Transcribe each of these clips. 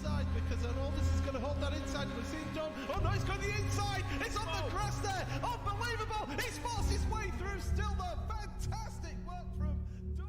inside because Arnoldus is going to hold that inside. We've seen John. Oh no, he's got the inside. It's on the crest there. Unbelievable. He's forced his way through. Still the fantastic work from Dunn.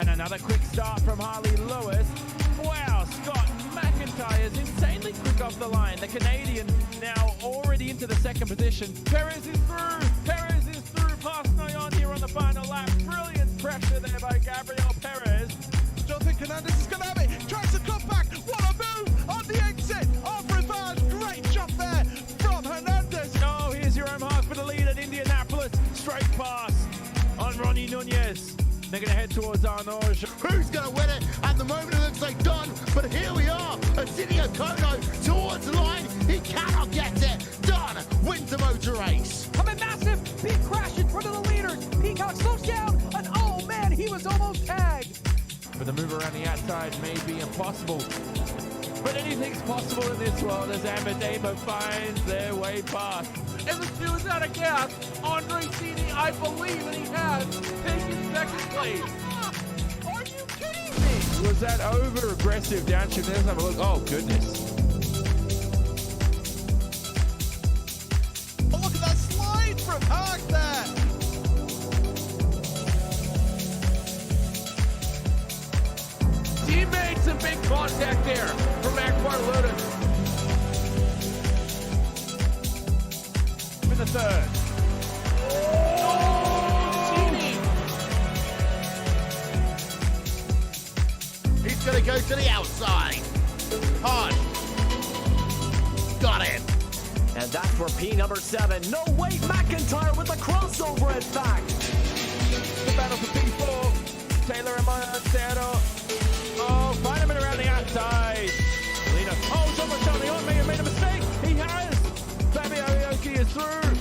And another quick start from Harley Lewis. Wow, Scott McIntyre is insanely quick off the line. The Canadian now already into the second position. Perez is through. Perez is through. Past Noyon here on the final lap. Brilliant pressure there by Gabriel Perez. Jonathan Hernandez is going to have it. Tries to cut back. What a move on the exit of Rivage. Great jump there from Hernandez. Oh, here's Jerome Haas for the lead at Indianapolis. Straight pass on Ronnie Nunez. They're going to head towards Arnauge. Who's going to win it? At the moment it looks like Dunn, but here we are. Asinio Kono towards the line. He cannot get it. Dunn wins the motor race. Coming massive. Big crash in front of the leaders. Peacock slows down, and oh man, he was almost tagged. But the move around the outside may be impossible. But anything's possible in this world as Amadeva finds their way past. And the two is out of gas. Andre Cini, I believe that he has taken second place. Are you kidding me? Was that over aggressive downshift? Let's have a look. Oh, goodness. Oh, look at that slide from Haag there. Teammates and big contact there from Akbar Lotus. In the third. Oh, Cini. He's going to go to the outside. Hard. Got it. And that's for P number 7. No wait, McIntyre with the crossover in fact. The battle for P4. Taylor and Montero. Oh, find him around the outside. Lena. Oh, someone tell me on may have made a mistake. He has. Fabio Ioki is through.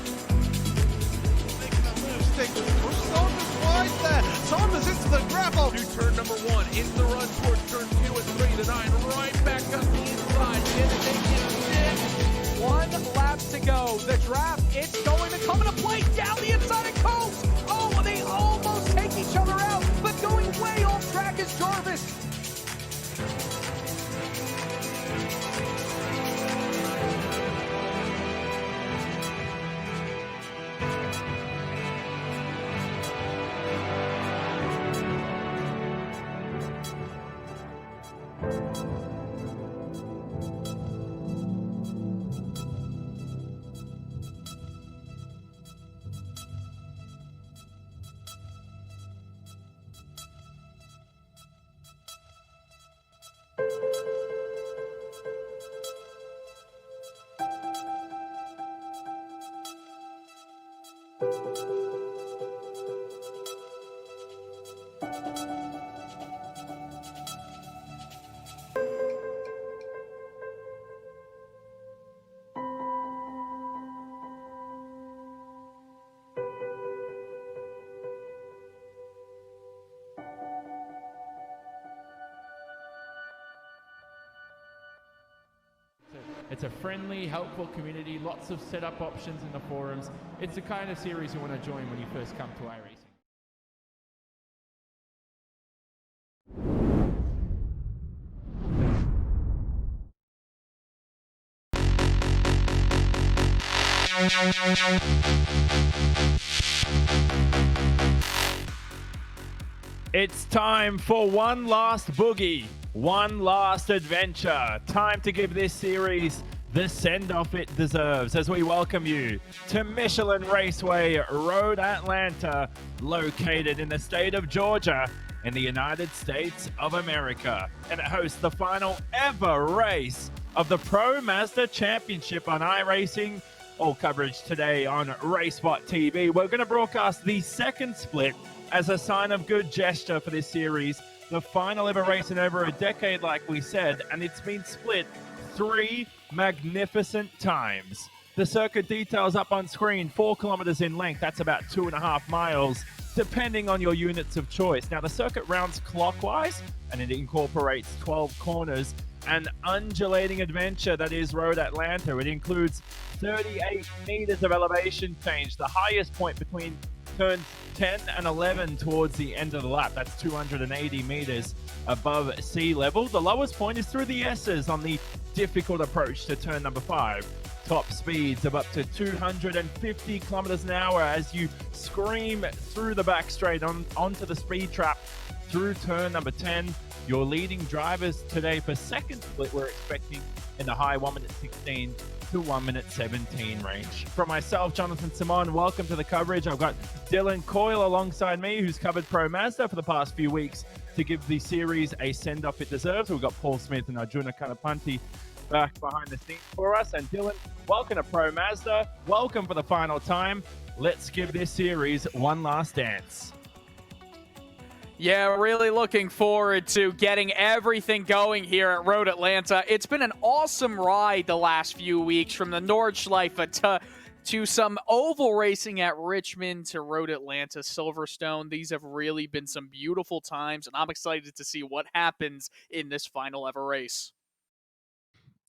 Making that move stick. Push Saunders wide there. Saunders into the gravel. New turn number 1, in the run towards turn 2 and 3. The 9 right back up the inside. And they get it. 1 lap to go. The draft, it's going to come into play down the inside of Coast. Oh, they almost take each other out, but going way off track is Jarvis. It's a friendly, helpful community, lots of setup options in the forums. It's the kind of series you want to join when you first come to iRacing. It's time for one last boogie, one last adventure. Time to give this series the send-off it deserves as we welcome you to Michelin Raceway Road Atlanta, located in the state of Georgia. in the United States of America. And it hosts the final ever race of the Pro Mazda Championship on iRacing. All coverage today on RaceSpotTV. We're going to broadcast the second split as a sign of good gesture for this series. The final ever race in over a decade, like we said, and it's been split 3 magnificent times. The circuit details up on screen, 4 kilometers in length. That's about 2.5 miles, depending on your units of choice. Now, the circuit rounds clockwise, and it incorporates 12 corners. An undulating adventure that is Road Atlanta. It includes 38 meters of elevation change, the highest point between turns 10 and 11 towards the end of the lap. That's 280 meters above sea level. The lowest point is through the S's on the difficult approach to turn number 5. Top speeds of up to 250 kilometers an hour as you scream through the back straight onto the speed trap through turn number 10. Your leading drivers today for second split, we're expecting in the high 1 minute 16 to 1 minute 17 range. From myself, Jonathan Simon, welcome to the coverage. I've got Dylan Coyle alongside me, who's covered Pro Mazda for the past few weeks to give the series a send-off it deserves. We've got Paul Smith and Arjuna Kanapanti back behind the scenes for us. And Dylan, welcome to Pro Mazda. Welcome for the final time. Let's give this series one last dance. Yeah, really looking forward to getting everything going here at Road Atlanta. It's been an awesome ride the last few weeks, from the Nordschleife to some oval racing at Richmond to Road Atlanta, Silverstone. These have really been some beautiful times, and I'm excited to see what happens in this final ever race.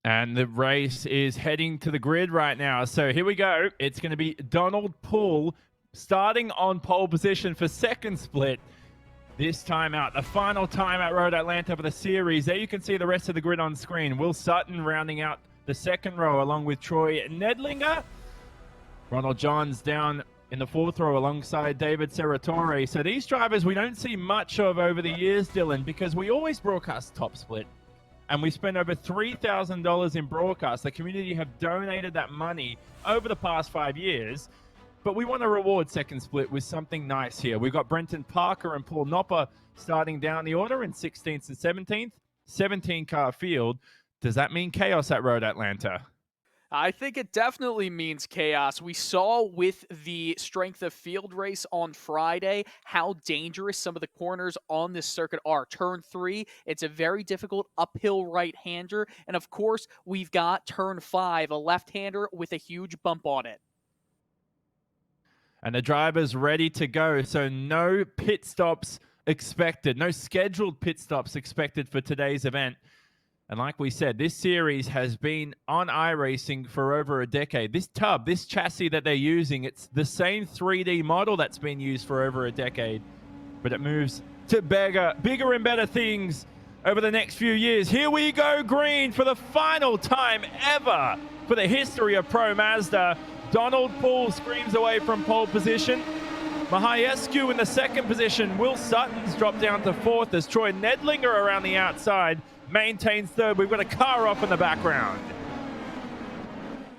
And the race is heading to the grid right now. So here we go. It's going to be Donald Poole starting on pole position for second split. This time out, the final time at Road Atlanta for the series. There you can see the rest of the grid on screen. Will Sutton rounding out the second row along with Troy Nedlinger. Ronald Johns down in the fourth row alongside David Serratore. So these drivers we don't see much of over the years, Dylan, because we always broadcast top split. And we spend over $3,000 in broadcast. The community have donated that money over the past 5 years. But we want to reward second split with something nice here. We've got Brenton Parker and Paul Nopper starting down the order in 16th and 17th. 17-car field. Does that mean chaos at Road Atlanta? I think it definitely means chaos. We saw with the strength of field race on Friday how dangerous some of the corners on this circuit are. Turn 3, it's a very difficult uphill right-hander. And of course, we've got turn 5, a left-hander with a huge bump on it. And the driver's ready to go. So no pit stops expected. No scheduled pit stops expected for today's event. And like we said, this series has been on iRacing for over a decade. This tub, this chassis that they're using, it's the same 3D model that's been used for over a decade. But it moves to bigger and better things over the next few years. Here we go, green, for the final time ever for the history of Pro Mazda. Donald Poole screams away from pole position. Mahaescu in the second position. Will Sutton's dropped down to fourth as Troy Nedlinger around the outside maintains third. We've got a car off in the background.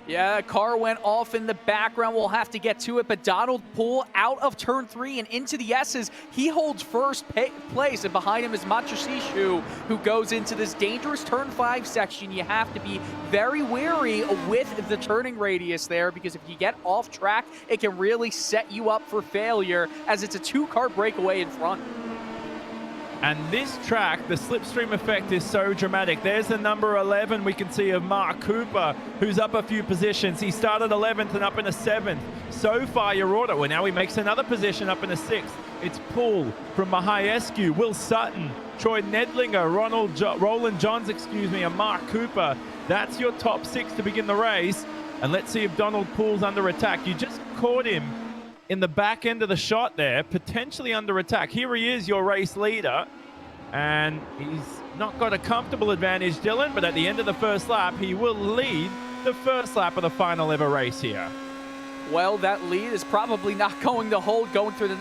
Yeah, a car went off in the background. We'll have to get to it, but Donald Poole out of turn 3 and into the S's. He holds first place, and behind him is Machasishu, who goes into this dangerous turn 5 section. You have to be very wary with the turning radius there, because if you get off track, it can really set you up for failure, as it's a 2-car breakaway in front. And this track, the slipstream effect is so dramatic. There's the number 11 we can see of Mark Cooper, who's up a few positions. He started 11th and up in the 7th. So far, your order. Well, now he makes another position up in the 6th. It's Poole from Mahaescu, Will Sutton, Troy Nedlinger, Roland Johns, and Mark Cooper. That's your top 6 to begin the race. And let's see if Donald Poole's under attack. You just caught him in the back end of the shot there, potentially under attack. Here he is, your race leader, and he's not got a comfortable advantage, Dylan, but at the end of the first lap, he will lead the first lap of the final ever race here. Well, that lead is probably not going to hold going through the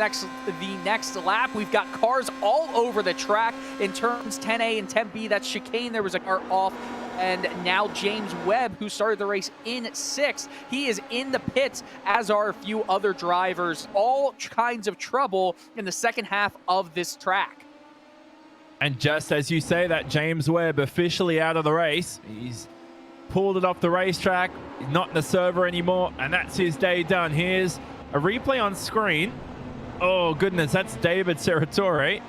next lap. We've got cars all over the track in turns 10A and 10B. That chicane, there was a car off. And now James Webb, who started the race in 6th, he is in the pits, as are a few other drivers. All kinds of trouble in the second half of this track. And just as you say that, James Webb officially out of the race. He's pulled it off the racetrack. He's not in the server anymore, and that's his day done. Here's a replay on screen. Oh, goodness, that's David Seratore,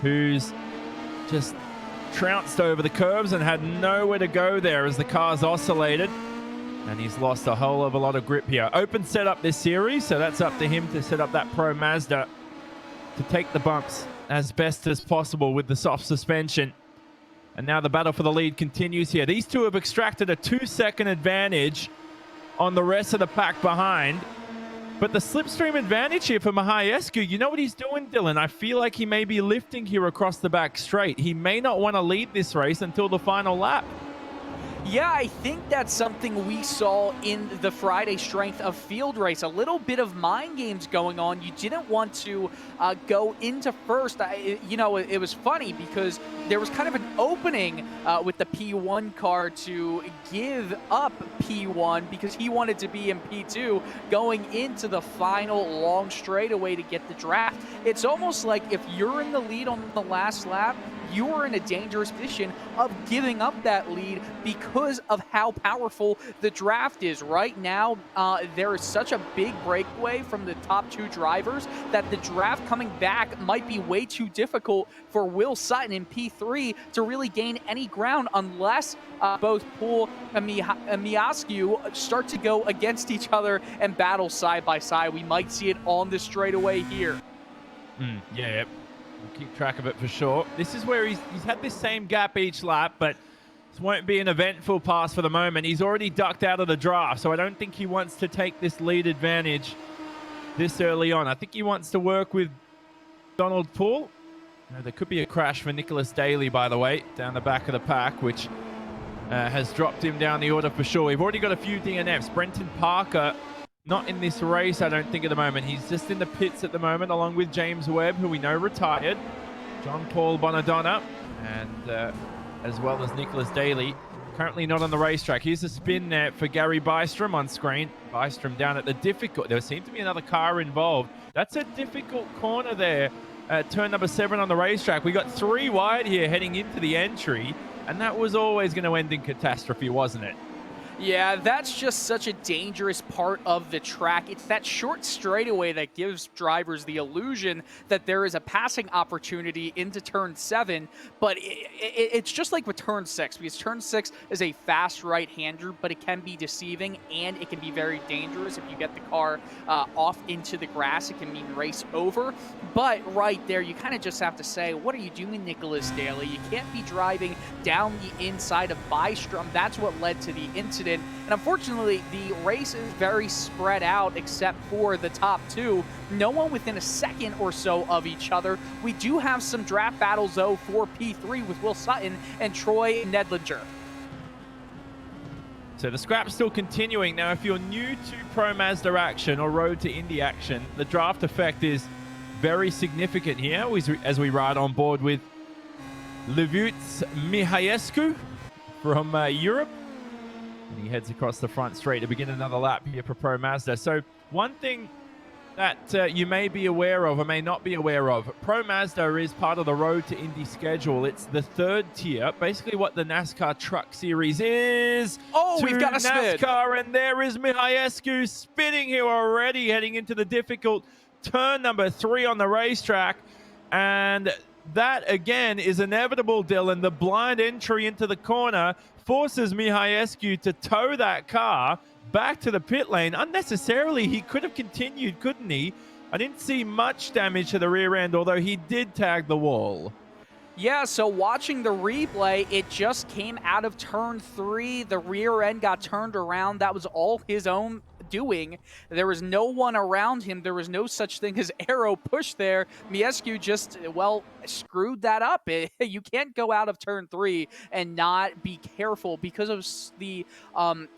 who's just trounced over the curves and had nowhere to go there as the cars oscillated. And he's lost a whole of a lot of grip here. Open setup this series, so that's up to him to set up that Pro Mazda to take the bumps as best as possible with the soft suspension. And now the battle for the lead continues here. These two have extracted a 2-second advantage on the rest of the pack behind. But the slipstream advantage here for Mihaescu, you know what he's doing, Dylan? I feel like he may be lifting here across the back straight. He may not want to lead this race until the final lap. Yeah, I think that's something we saw in the Friday Strength of Field race. A little bit of mind games going on. You didn't want to go into first. You know, it was funny because there was kind of an opening with the P1 car to give up P1 because he wanted to be in P2 going into the final long straightaway to get the draft. It's almost like if you're in the lead on the last lap, you are in a dangerous position of giving up that lead because of how powerful the draft is. Right now, there is such a big breakaway from the top two drivers that the draft coming back might be way too difficult for Will Sutton in P3 to really gain any ground unless both Poole and Mihaescu start to go against each other and battle side by side. We might see it on the straightaway here. Yeah. We'll keep track of it for sure. This is where he's had this same gap each lap, but this won't be an eventful pass for the moment. He's already ducked out of the draft, so I don't think he wants to take this lead advantage this early on. I think he wants to work with Donald Poole. There could be a crash for Nicholas Daly, by the way, down the back of the pack, which has dropped him down the order for sure. We've already got a few DNFs. Brenton Parker, not in this race, I don't think, at the moment. He's just in the pits at the moment, along with James Webb, who we know retired, John Paul Bonadonna, and as well as Nicholas Daly. Currently not on the racetrack. Here's a spin there for Gary Bystrom on screen. Bystrom down at the difficult. There seemed to be another car involved. That's a difficult corner there at turn number 7 on the racetrack. We got 3 wide here heading into the entry, and that was always going to end in catastrophe, wasn't it? Yeah, that's just such a dangerous part of the track. It's that short straightaway that gives drivers the illusion that there is a passing opportunity into turn 7, but it's just like with turn 6, because turn 6 is a fast right-hander, but it can be deceiving and it can be very dangerous. If you get the car off into the grass, it can mean race over. But right there, you kind of just have to say, what are you doing, Nicholas Daly? You can't be driving down the inside of Bystrom. That's what led to the incident. And unfortunately, the race is very spread out except for the top 2. No one within a second or so of each other. We do have some draft battles, though, for P3 with Will Sutton and Troy Nedlinger. So the scrap's still continuing. Now, if you're new to Pro Mazda action or Road to Indy action, the draft effect is very significant here as we ride on board with Levuts Mihaescu from Europe. And he heads across the front straight to begin another lap here for Pro Mazda. So one thing that you may be aware of or may not be aware of, Pro Mazda is part of the Road to Indy schedule. It's the 3rd tier, basically what the NASCAR Truck Series is. Oh, we've got a NASCAR, and there is Mihaescu spinning here already, heading into the difficult turn number 3 on the racetrack. And that, again, is inevitable, Dylan. The blind entry into the corner forces Mihaescu to tow that car back to the pit lane. Unnecessarily, he could have continued, couldn't he? I didn't see much damage to the rear end, although he did tag the wall. Yeah, so watching the replay, it just came out of turn 3. The rear end got turned around. That was all his own doing. There was no one around him. There was no such thing as arrow push there. Mihaescu just, well, screwed that up. You can't go out of turn 3 and not be careful because of the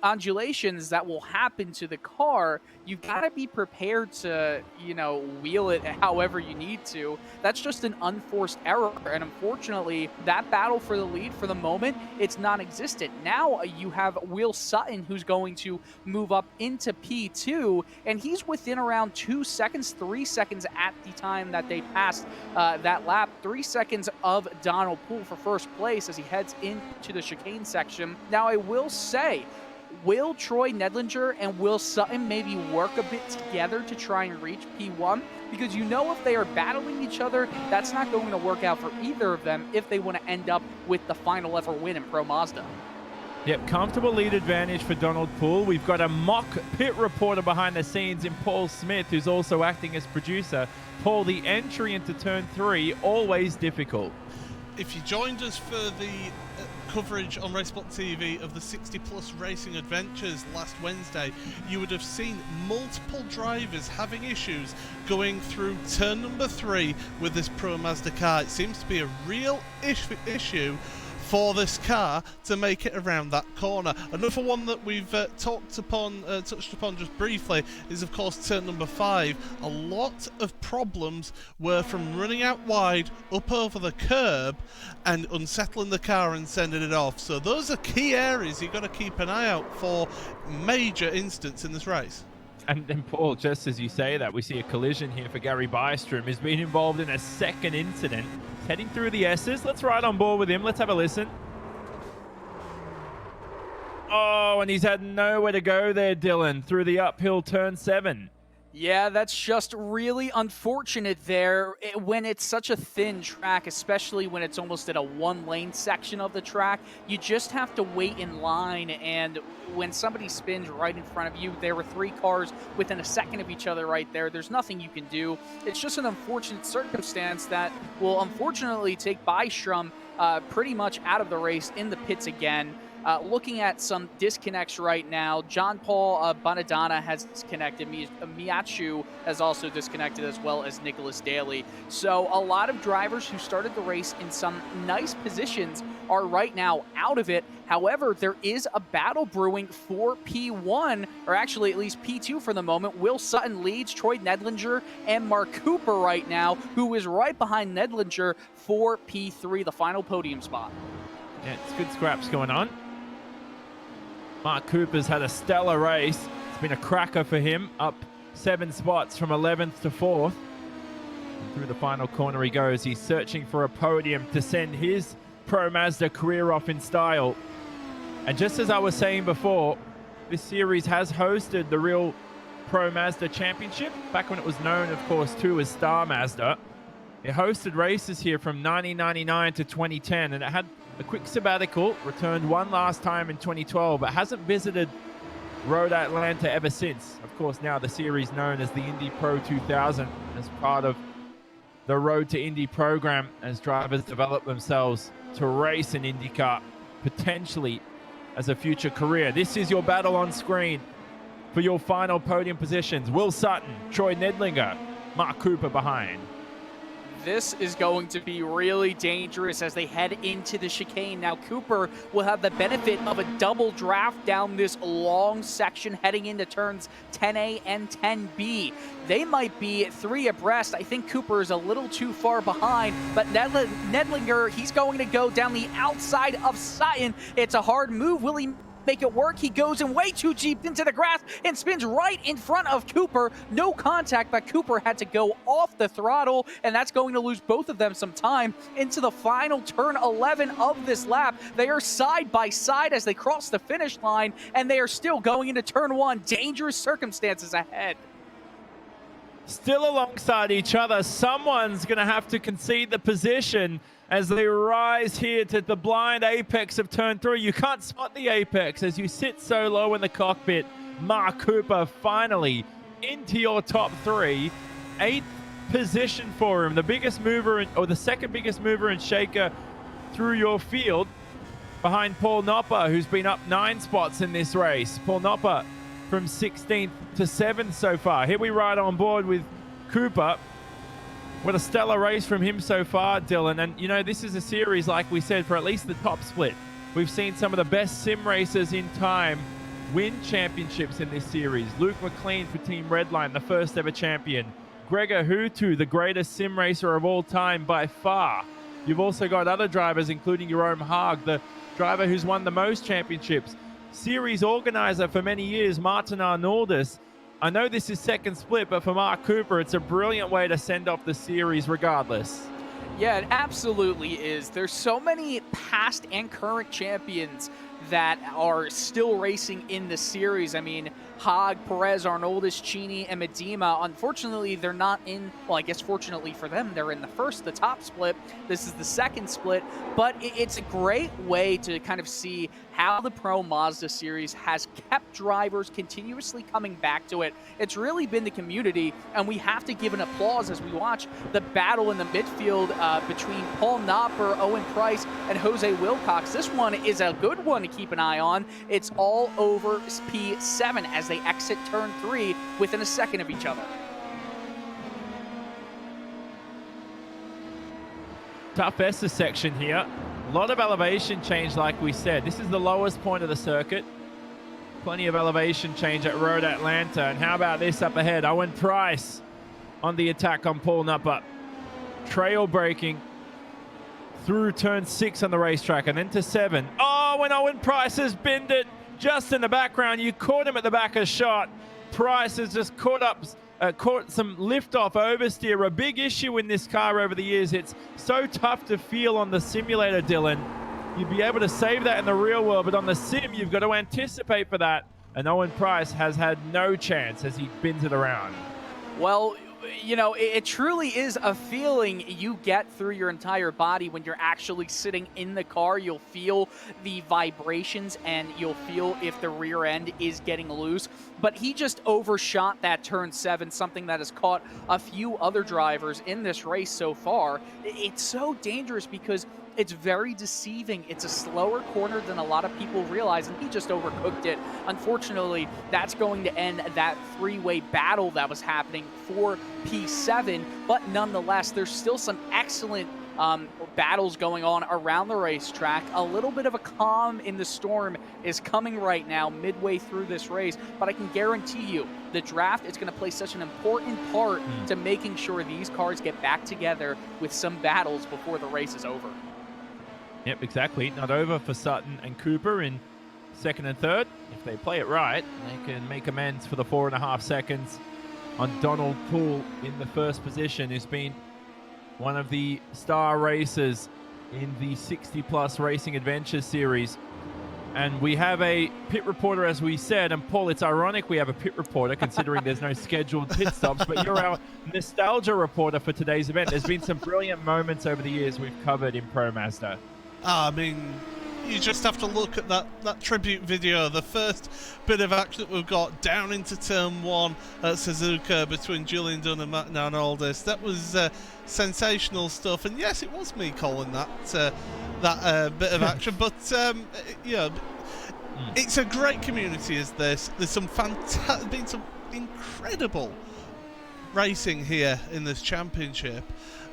undulations that will happen to the car. You've got to be prepared to, you know, wheel it however you need to. That's just an unforced error. And unfortunately, that battle for the lead for the moment, it's non-existent. Now you have Will Sutton, who's going to move up into P2, and he's within around 2 seconds, 3 seconds at the time that they passed that lap. 3 seconds of Donald Poole for first place as he heads into the chicane section. Now, I will say, will Troy Nedlinger and Will Sutton maybe work a bit together to try and reach P1? Because you know if they are battling each other, that's not going to work out for either of them if they want to end up with the final ever win in Pro Mazda. Yep, comfortable lead advantage for Donald Poole. We've got a mock pit reporter behind the scenes in Paul Smith, who's also acting as producer. Paul, the entry into turn 3, always difficult. If you joined us for the coverage on RaceSpotTV of the 60-plus racing adventures last Wednesday, you would have seen multiple drivers having issues going through turn number 3 with this Pro Mazda car. It seems to be a real issue for this car to make it around that corner. Another one that we've touched upon just briefly is, of course, turn number 5. A lot of problems were from running out wide, up over the curb, and unsettling the car and sending it off. So those are key areas you've got to keep an eye out for major incidents in this race. And then, Paul, just as you say that, we see a collision here for Gary Bystrom, who's been involved in a second incident. Heading through the S's. Let's ride on board with him. Let's have a listen. Oh, and he's had nowhere to go there, Dylan, through the uphill turn 7. Yeah, that's just really unfortunate there when it's such a thin track, especially when it's almost at a one-lane section of the track. You just have to wait in line, and when somebody spins right in front of you, there were 3 cars within a second of each other right there. There's nothing you can do. It's just an unfortunate circumstance that will unfortunately take Bystrom pretty much out of the race in the pits again. Looking at some disconnects right now, John Paul Bonadonna has disconnected. Miachu has also disconnected, as well as Nicholas Daly. So a lot of drivers who started the race in some nice positions are right now out of it. However, there is a battle brewing for P1, or actually at least P2 for the moment. Will Sutton leads Troy Nedlinger and Mark Cooper right now, who is right behind Nedlinger for P3, the final podium spot. Yeah, it's good scraps going on. Mark Cooper's had a stellar race. It's been a cracker for him, up 7 spots from 11th to 4th. And through the final corner he goes. He's searching for a podium to send his Pro Mazda career off in style. And just as I was saying before, this series has hosted the real Pro Mazda Championship, back when it was known, of course, too, as Star Mazda. It hosted races here from 1999 to 2010, and it had a quick sabbatical, returned one last time in 2012, but hasn't visited Road Atlanta ever since. Of course, now the series known as the Indy Pro 2000 as part of the Road to Indy program as drivers develop themselves to race in IndyCar, potentially as a future career. This is your battle on screen for your final podium positions. Will Sutton, Troy Nedlinger, Mark Cooper behind. This is going to be really dangerous as they head into the chicane. Now, Cooper will have the benefit of a double draft down this long section heading into turns 10A and 10B. They might be 3 abreast. I think Cooper is a little too far behind, but Nedlinger, he's going to go down the outside of Sutton. It's a hard move. Will he make it work? He goes in way too deep into the grass and spins right in front of Cooper. No contact, but Cooper had to go off the throttle, and that's going to lose both of them some time into the final turn 11 of this lap. They are side by side as they cross the finish line, and they are still going into turn 1. Dangerous circumstances ahead. Still alongside each other. Someone's going to have to concede the position as they rise here to the blind apex of turn 3. You can't spot the apex as you sit so low in the cockpit. Mark Cooper finally into your top 3. 8th position for him. The biggest mover, or the second biggest mover and shaker through your field, behind Paul Nopper, who's been up 9 spots in this race. Paul Nopper from 16th to 7th so far. Here we ride on board with Cooper. What a stellar race from him so far, Dylan. And, you know, this is a series, like we said, for at least the top split. We've seen some of the best sim racers in time win championships in this series. Luke McLean for Team Redline, the first ever champion. Gregor Hutu, the greatest sim racer of all time by far. You've also got other drivers, including Jerome Haag, the driver who's won the most championships. series organizer for many years, Martin Arnoldus. I know this is second split, but for Mark Cooper, it's a brilliant way to send off the series regardless. Yeah, it absolutely is. There's so many past and current champions that are still racing in the series. I mean, Haag, Perez, Arnoldus, Cheney, and Medema. Unfortunately, they're not in, well, I guess fortunately for them, they're in the top split. This is the second split, but it's a great way to kind of see how the Pro Mazda series has kept drivers continuously coming back to it. It's really been the community, and we have to give an applause as we watch the battle in the midfield between Paul Knopper, Owen Price, and Jose Wilcox. This one is a good one to keep an eye on. It's all over P7 as they exit turn 3 within a second of each other. Tough Essa section here. A lot of elevation change, like we said. This is the lowest point of the circuit. Plenty of elevation change at Road Atlanta. And how about this up ahead? Owen Price on the attack on Paul Knopper. Trail braking through turn 6 on the racetrack and then to 7. Oh, when Owen Price has binned it just in the background, you caught him at the back of shot. Price has just caught some lift-off oversteer. A big issue in this car over the years. It's so tough to feel on the simulator, Dylan. You'd be able to save that in the real world, but on the sim, you've got to anticipate for that. And Owen Price has had no chance as he bins it around. Well, you know, it truly is a feeling you get through your entire body when you're actually sitting in the car. You'll feel the vibrations and you'll feel if the rear end is getting loose. But he just overshot that turn 7, something that has caught a few other drivers in this race so far. It's so dangerous because it's very deceiving. It's a slower corner than a lot of people realize, and he just overcooked it. Unfortunately, that's going to end that three-way battle that was happening for P7, but nonetheless, there's still some excellent battles going on around the racetrack. A little bit of a calm in the storm is coming right now midway through this race, but I can guarantee you the draft is going to play such an important part to making sure these cars get back together with some battles before the race is over. Yep, exactly. Not over for Sutton and Cooper in second and third. If they play it right, they can make amends for the 4.5 seconds on Donald Poole in the first position, who's been one of the star racers in the 60-plus Racing Adventures series. And we have a pit reporter, as we said. And Paul, it's ironic we have a pit reporter considering there's no scheduled pit stops, but you're our nostalgia reporter for today's event. There's been some brilliant moments over the years we've covered in Pro Mazda. I mean, you just have to look at that tribute video. The first bit of action that we've got down into turn 1 at Suzuka between Julian Dunn and Martin Arnoldus. That was sensational stuff. And yes, it was me calling that bit of action. But yeah, it's a great community. Is this? There's some been some incredible racing here in this championship.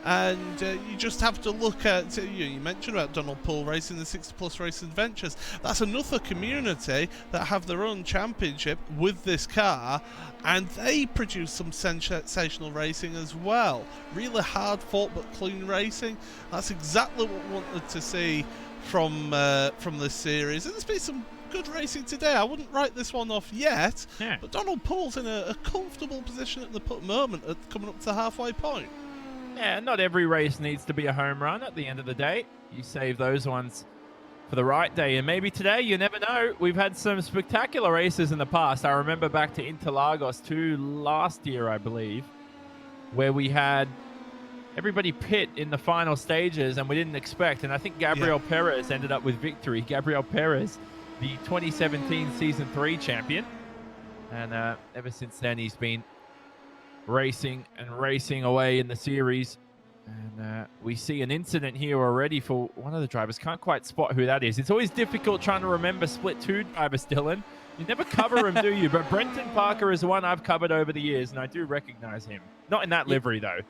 And you just have to look at, you mentioned about Donald Poole racing the 60-plus Race Adventures. That's another community that have their own championship with this car, and they produce some sensational racing as well. Really hard-fought but clean racing. That's exactly what we wanted to see from this series. And there's been some good racing today. I wouldn't write this one off yet, but Donald Poole's in a comfortable position at the moment, coming up to the halfway point. Yeah, not every race needs to be a home run at the end of the day. You save those ones for the right day. And maybe today, you never know. We've had some spectacular races in the past. I remember back to Interlagos 2 last year, I believe, where we had everybody pit in the final stages and we didn't expect. And I think Gabriel Perez ended up with victory. Gabriel Perez, the 2017 Season 3 champion. And ever since then, he's been racing and racing away in the series, and we see an incident here already for one of the drivers. Can't quite spot who that is. It's always difficult trying to remember Split 2 drivers, Dylan. You never cover him, do you? But Brenton Parker is one I've covered over the years, and I do recognize him. Not in that livery, though.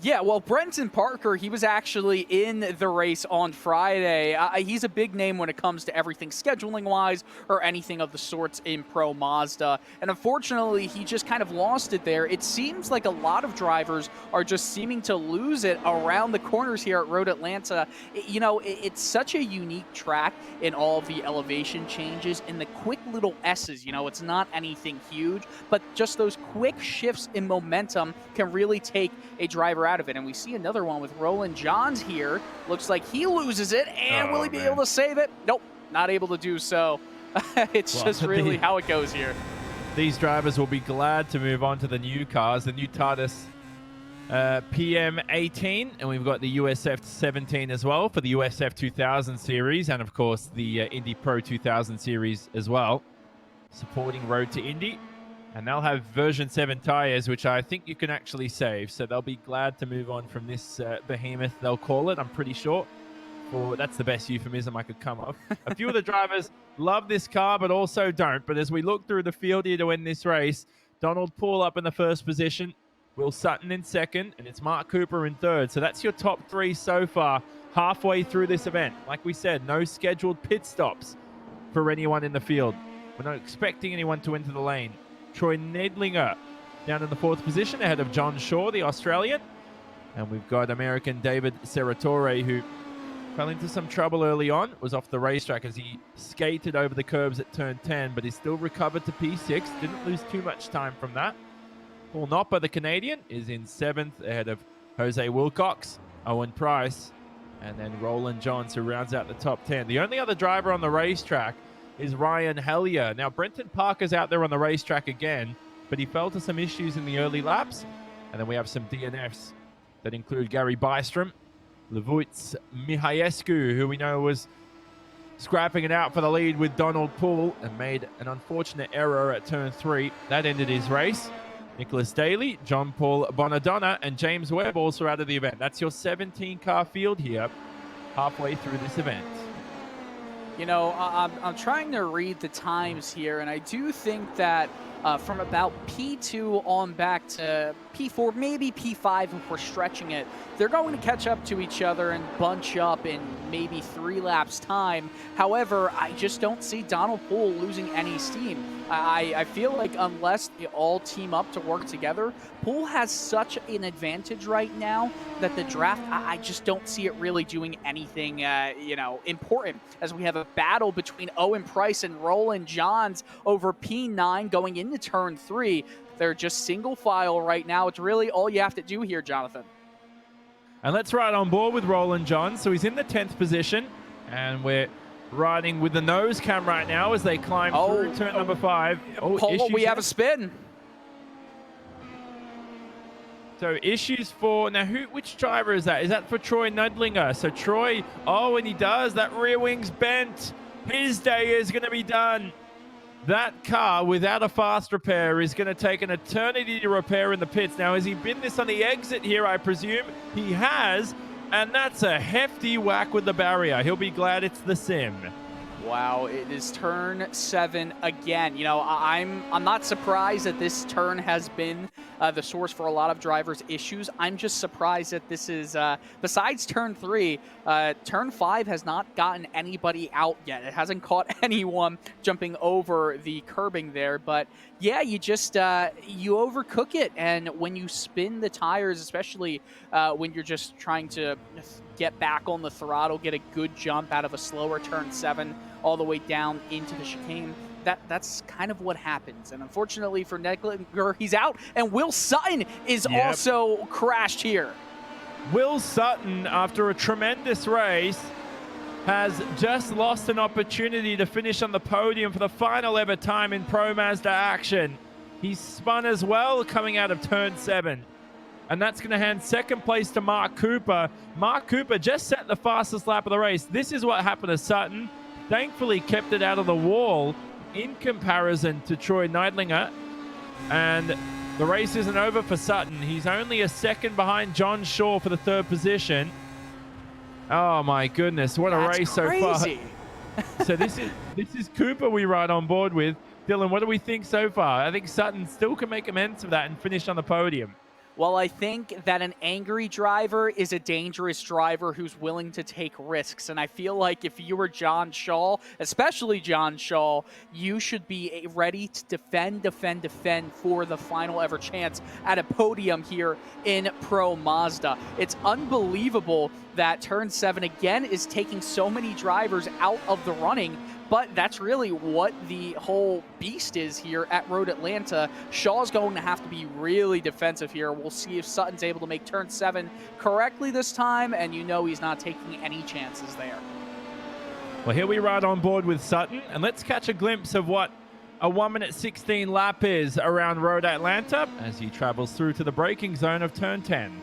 Yeah, well, Brenton Parker, he was actually in the race on Friday. He's a big name when it comes to everything scheduling-wise or anything of the sorts in Pro Mazda. And unfortunately, he just kind of lost it there. It seems like a lot of drivers are just seeming to lose it around the corners here at Road Atlanta. It's such a unique track in all of the elevation changes and the quick little S's. It's not anything huge, but just those quick shifts in momentum can really take a driver out of it. And we see another one with Roland Johns here. Looks like he loses it, and will he be able to save it? Nope, not able to do so. It's just really how it goes here. These drivers will be glad to move on to the new cars, the new Tardis PM18, and we've got the USF 17 as well for the USF 2000 series, and of course the Indy Pro 2000 series as well, supporting Road to Indy. And they'll have version 7 tires, which I think you can actually save. So they'll be glad to move on from this behemoth, they'll call it, I'm pretty sure. That's the best euphemism I could come up. A few of the drivers love this car, but also don't. But as we look through the field here to win this race, Donald Poole up in the first position, Will Sutton in second, and it's Mark Cooper in third. So that's your top 3 so far, halfway through this event. Like we said, no scheduled pit stops for anyone in the field. We're not expecting anyone to enter the lane. Troy Nedlinger down in the 4th position ahead of John Shaw, the Australian. And we've got American David Serratore, who fell into some trouble early on, was off the racetrack as he skated over the curbs at turn 10, but he's still recovered to P6. Didn't lose too much time from that. Paul Nopper, the Canadian, is in 7th ahead of Jose Wilcox, Owen Price, and then Roland Johns, who rounds out the top 10. The only other driver on the racetrack is Ryan Hellier. Now, Brenton Parker's out there on the racetrack again, but he fell to some issues in the early laps. And then we have some DNFs that include Gary Bystrom, Levuits Mihaescu, who we know was scrapping it out for the lead with Donald Poole and made an unfortunate error at turn 3. That ended his race. Nicholas Daly, John Paul Bonadonna, and James Webb also out of the event. That's your 17-car field here halfway through this event. I'm trying to read the times here, and I do think that from about P2 on back to P4, maybe P5 if we're stretching it, they're going to catch up to each other and bunch up in maybe 3 laps time. However, I just don't see Donald Poole losing any steam. I feel like unless they all team up to work together, Poole has such an advantage right now that the draft, I just don't see it really doing anything, important, as we have a battle between Owen Price and Roland Johns over P9 going into turn 3. They're just single file right now. It's really all you have to do here, Jonathan. And let's ride on board with Roland Johns. So he's in the 10th position, and we're riding with the nose cam right now as they climb through turn number 5. Paul, we have a spin. So issues for, now which driver is that? Is that for Troy Nudlinger? So Troy, and he does, that rear wing's bent. His day is going to be done. That car, without a fast repair, is going to take an eternity to repair in the pits. Now, has he been this on the exit here, I presume? He has, and that's a hefty whack with the barrier. He'll be glad it's the sim. Wow, it is turn 7 again. I'm not surprised that this turn has been the source for a lot of drivers' issues. I'm just surprised that this is, besides turn 3, turn 5 has not gotten anybody out yet. It hasn't caught anyone jumping over the curbing there. But yeah, you just, you overcook it. And when you spin the tires, especially when you're just trying to get back on the throttle, get a good jump out of a slower turn 7 all the way down into the chicane, that's kind of what happens. And unfortunately for Nedlinger, he's out, and Will Sutton is also crashed here. Will Sutton, after a tremendous race, has just lost an opportunity to finish on the podium for the final ever time in Pro Mazda action. He's spun as well coming out of turn 7. And that's going to hand second place to Mark Cooper. Mark Cooper just set the fastest lap of the race. This is what happened to Sutton. Thankfully kept it out of the wall in comparison to Troy Neidlinger. And the race isn't over for Sutton. He's only a second behind John Shaw for the 3rd position. Oh my goodness, what a race so far. So this is Cooper we ride on board with. Dylan, what do we think so far? I think Sutton still can make amends of that and finish on the podium. Well, I think that an angry driver is a dangerous driver who's willing to take risks. And I feel like if you were John Shaw, especially John Shaw, you should be ready to defend for the final ever chance at a podium here in Pro Mazda. It's unbelievable that Turn 7 again is taking so many drivers out of the running, but that's really what the whole beast is here at Road Atlanta. Shaw's going to have to be really defensive here. We'll see if Sutton's able to make Turn 7 correctly this time, and you know he's not taking any chances there. Well, here we ride on board with Sutton, and let's catch a glimpse of what a 1:16 lap is around Road Atlanta as he travels through to the braking zone of Turn 10.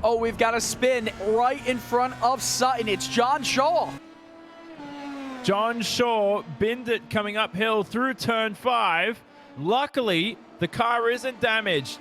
Oh, we've got a spin right in front of Sutton. It's John Shaw. John Shaw binned it coming uphill through Turn 5. Luckily, the car isn't damaged.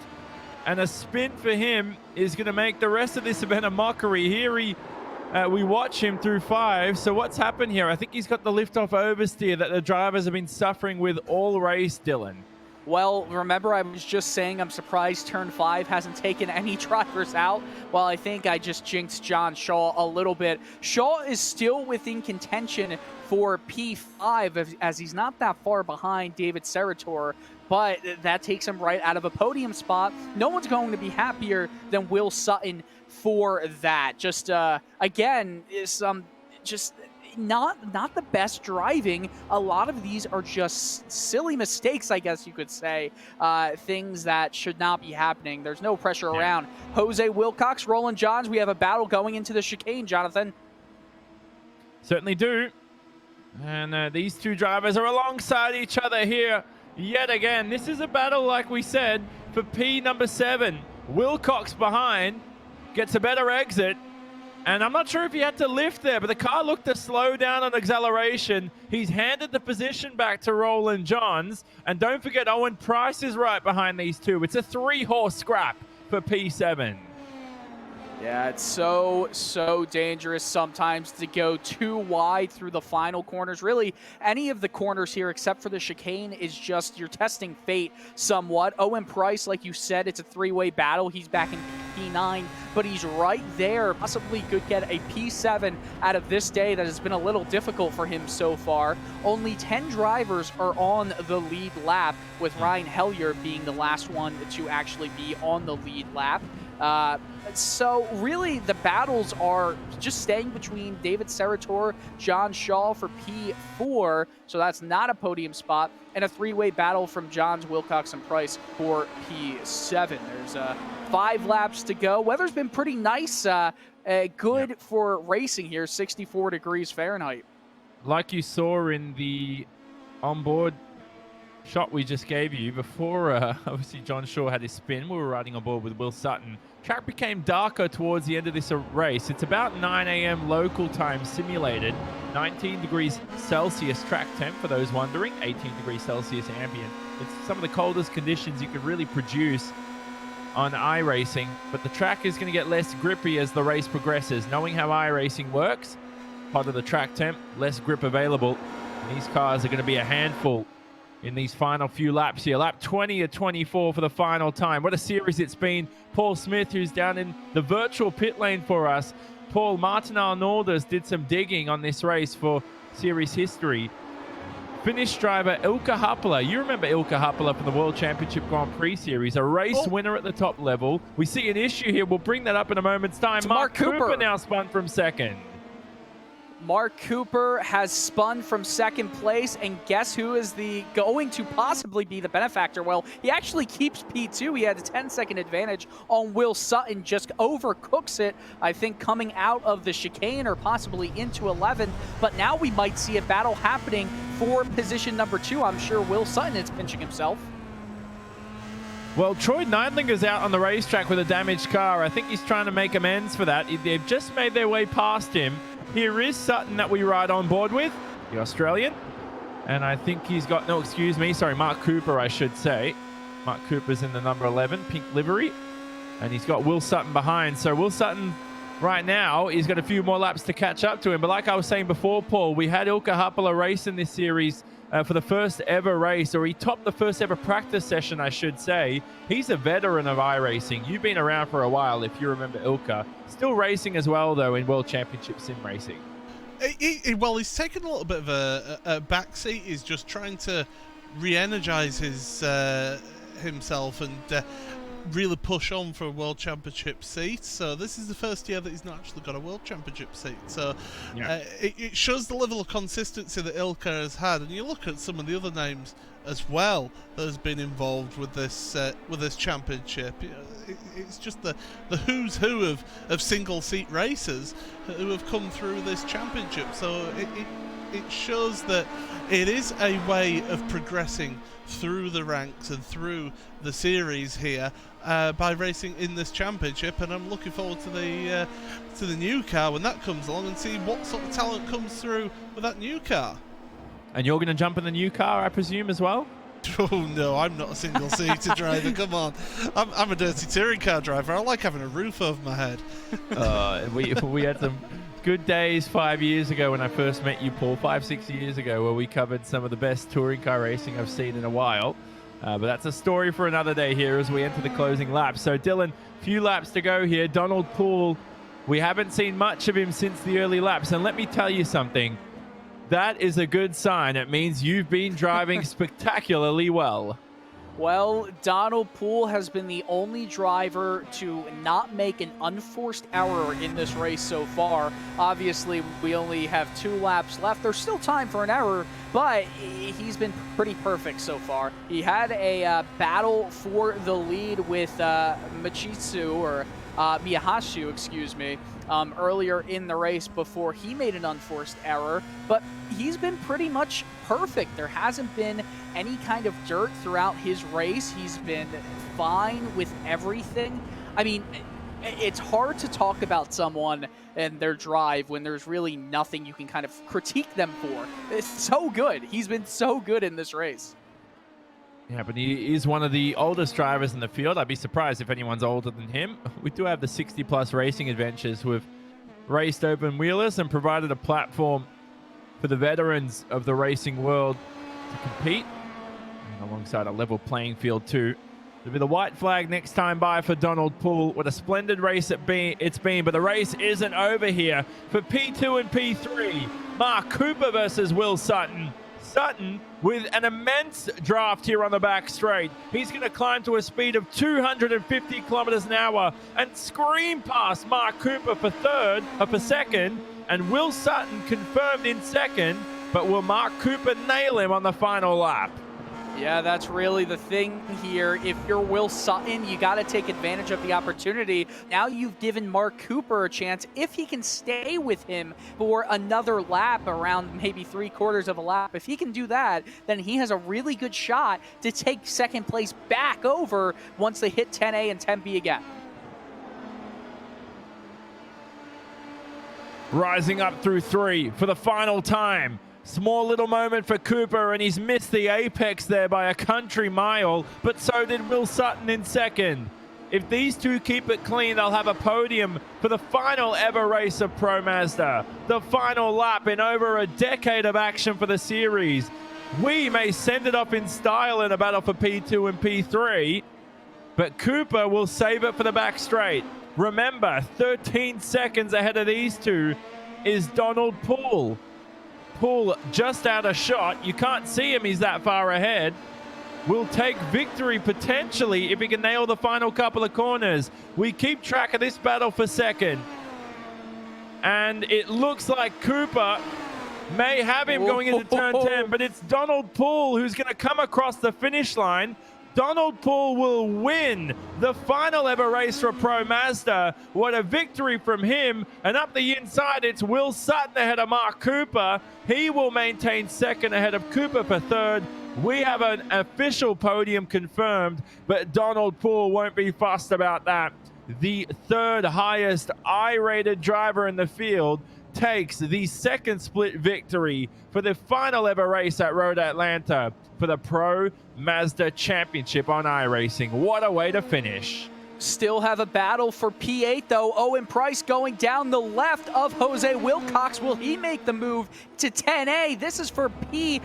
And a spin for him is going to make the rest of this event a mockery. Here we watch him through 5. So what's happened here? I think he's got the liftoff oversteer that the drivers have been suffering with all race, Dylan. Well, remember I was just saying I'm surprised Turn 5 hasn't taken any drivers out. Well, I think I just jinxed John Shaw a little bit. Shaw is still within contention for P5 as he's not that far behind David Serator, but that takes him right out of a podium spot. No one's going to be happier than Will Sutton for that. Just, again, just not the best driving. A lot of these are just silly mistakes, I guess you could say. Things that should not be happening. There's no pressure around. Jose Wilcox, Roland Johns, we have a battle going into the chicane, Jonathan. Certainly do. And these two drivers are alongside each other here yet again. This is a battle, like we said, for P number 7. Wilcox behind, gets a better exit. And I'm not sure if he had to lift there, but the car looked to slow down on acceleration. He's handed the position back to Roland Johns. And don't forget, Owen Price is right behind these two. It's a 3-horse scrap for P7. Yeah, it's so dangerous sometimes to go too wide through the final corners. Really, any of the corners here except for the chicane is just you're testing fate somewhat. Owen Price, like you said, it's a 3-way battle. He's back in P9, but he's right there. Possibly could get a P7 out of this day that has been a little difficult for him so far. Only 10 drivers are on the lead lap, with Ryan Hellier being the last one to actually be on the lead lap. So really the battles are just staying between David Serator, John Shaw for P4, so that's not a podium spot, and a 3-way battle from Johns, Wilcox, and Price for P7. There's 5 laps to go. Weather's been pretty nice, good for racing here, 64 degrees Fahrenheit. Like you saw in the onboard shot we just gave you before, obviously John Shaw had his spin. We were riding on board with Will Sutton. Track became darker towards the end of this race. It's about 9 a.m. local time simulated. 19 degrees Celsius track temp, for those wondering. 18 degrees Celsius ambient. It's some of the coldest conditions you could really produce on iRacing, but the track is going to get less grippy as the race progresses. Knowing how iRacing works, hotter the track temp, less grip available. And these cars are going to be a handful in these final few laps here. Lap 20 of 24 for the final time. What a series it's been. Paul Smith, who's down in the virtual pit lane for us. Paul, Martin Arnoldas did some digging on this race for series history. Finnish driver Ilkka Happala. You remember Ilkka Happala from the World Championship Grand Prix Series, a race winner at the top level. We see an issue here. We'll bring that up in a moment's time. Mark Cooper now spun from second. Mark Cooper has spun from second place, and guess who is going to possibly be the benefactor? Well, he actually keeps P2. He had a 10-second advantage on Will Sutton, just overcooks it, I think, coming out of the chicane or possibly into 11. But now we might see a battle happening for position number 2. I'm sure Will Sutton is pinching himself. Well, Troy Neidlinger's out on the racetrack with a damaged car. I think he's trying to make amends for that. They've just made their way past him. Here is Sutton that we ride on board with, the Australian. And I think he's got, no, excuse me, sorry, Mark Cooper, I should say. Mark Cooper's in the number 11, pink livery. And he's got Will Sutton behind. So Will Sutton, right now, he's got a few more laps to catch up to him. But like I was saying before, Paul, we had Ilkka Happala race in this series for the first ever race, or he topped the first ever practice session, I should say. He's a veteran of iRacing. You've been around for a while, if you remember Ilkka. Still racing as well, though, in World Championship Sim Racing. Well, he's taken a little bit of a backseat. He's just trying to re-energize himself and really push on for a World Championship seat. So this is the first year that he's not actually got a World Championship seat. So yeah. It shows the level of consistency that Ilkka has had. And you look at some of the other names as well that has been involved with this championship. You know, it's just the who's who of single seat racers who have come through this championship. So it shows that it is a way of progressing through the ranks and through the series here by racing in this championship, and I'm looking forward to the new car when that comes along and see what sort of talent comes through with that new car. And you're going to jump in the new car, I presume, as well? Oh no, I'm not a single-seater driver. Come on, I'm a dirty touring car driver. I like having a roof over my head. We had some good days 5 years ago when I first met you, Paul, 5-6 years ago, where we covered some of the best touring car racing I've seen in a while. But that's a story for another day here as we enter the closing lap. So Dylan, few laps to go here. Donald Poole, we haven't seen much of him since the early laps. And let me tell you something. That is a good sign. It means you've been driving spectacularly well. Well, Donald Poole has been the only driver to not make an unforced error in this race so far. Obviously, we only have 2 laps left. There's still time for an error, but he's been pretty perfect so far. He had a battle for the lead with Miyahashu, excuse me, earlier in the race before he made an unforced error, but he's been pretty much perfect. There hasn't been any kind of dirt throughout his race. He's been fine with everything. I mean, it's hard to talk about someone and their drive when there's really nothing you can kind of critique them for. It's so good. He's been so good in this race. Yeah, but he is one of the oldest drivers in the field. I'd be surprised if anyone's older than him. We do have the 60-plus racing adventures who have raced open wheelers and provided a platform for the veterans of the racing world to compete, and alongside a level playing field too. It'll be the white flag next time by for Donald Poole. What a splendid race it's been, but the race isn't over here. For P2 and P3, Mark Cooper versus Will Sutton. Sutton with an immense draft here on the back straight. He's going to climb to a speed of 250 kilometers an hour and scream past Mark Cooper for second, and Will Sutton confirmed in second, but will Mark Cooper nail him on the final lap? Yeah, that's really the thing here. If you're Will Sutton, you got to take advantage of the opportunity. Now you've given Mark Cooper a chance. If he can stay with him for another lap, around maybe 3/4 of a lap, if he can do that, then he has a really good shot to take second place back over once they hit 10A and 10B again. Rising up through 3 for the final time. Small little moment for Cooper, and he's missed the apex there by a country mile, but so did Will Sutton in second. If these two keep it clean, they'll have a podium for the final ever race of Pro Mazda. The final lap in over a decade of action for the series. We may send it off in style in a battle for P2 and P3, but Cooper will save it for the back straight. Remember, 13 seconds ahead of these two is Donald Poole. Poole just out of shot. You can't see him, he's that far ahead. Will take victory potentially if he can nail the final couple of corners. We keep track of this battle for second. And it looks like Cooper may have him going into turn 10, but it's Donald Poole who's going to come across the finish line. Donald Poole will win the final ever race for Pro Mazda. What a victory from him. And up the inside, it's Will Sutton ahead of Mark Cooper. He will maintain second ahead of Cooper for third. We have an official podium confirmed, but Donald Poole won't be fussed about that. The third highest I-rated driver in the field takes the second split victory for the final ever race at Road Atlanta for the Pro Mazda Championship on iRacing. What a way to finish. Still have a battle for P8 though. Owen Price going down the left of Jose Wilcox. Will he make the move to 10A? This is for P8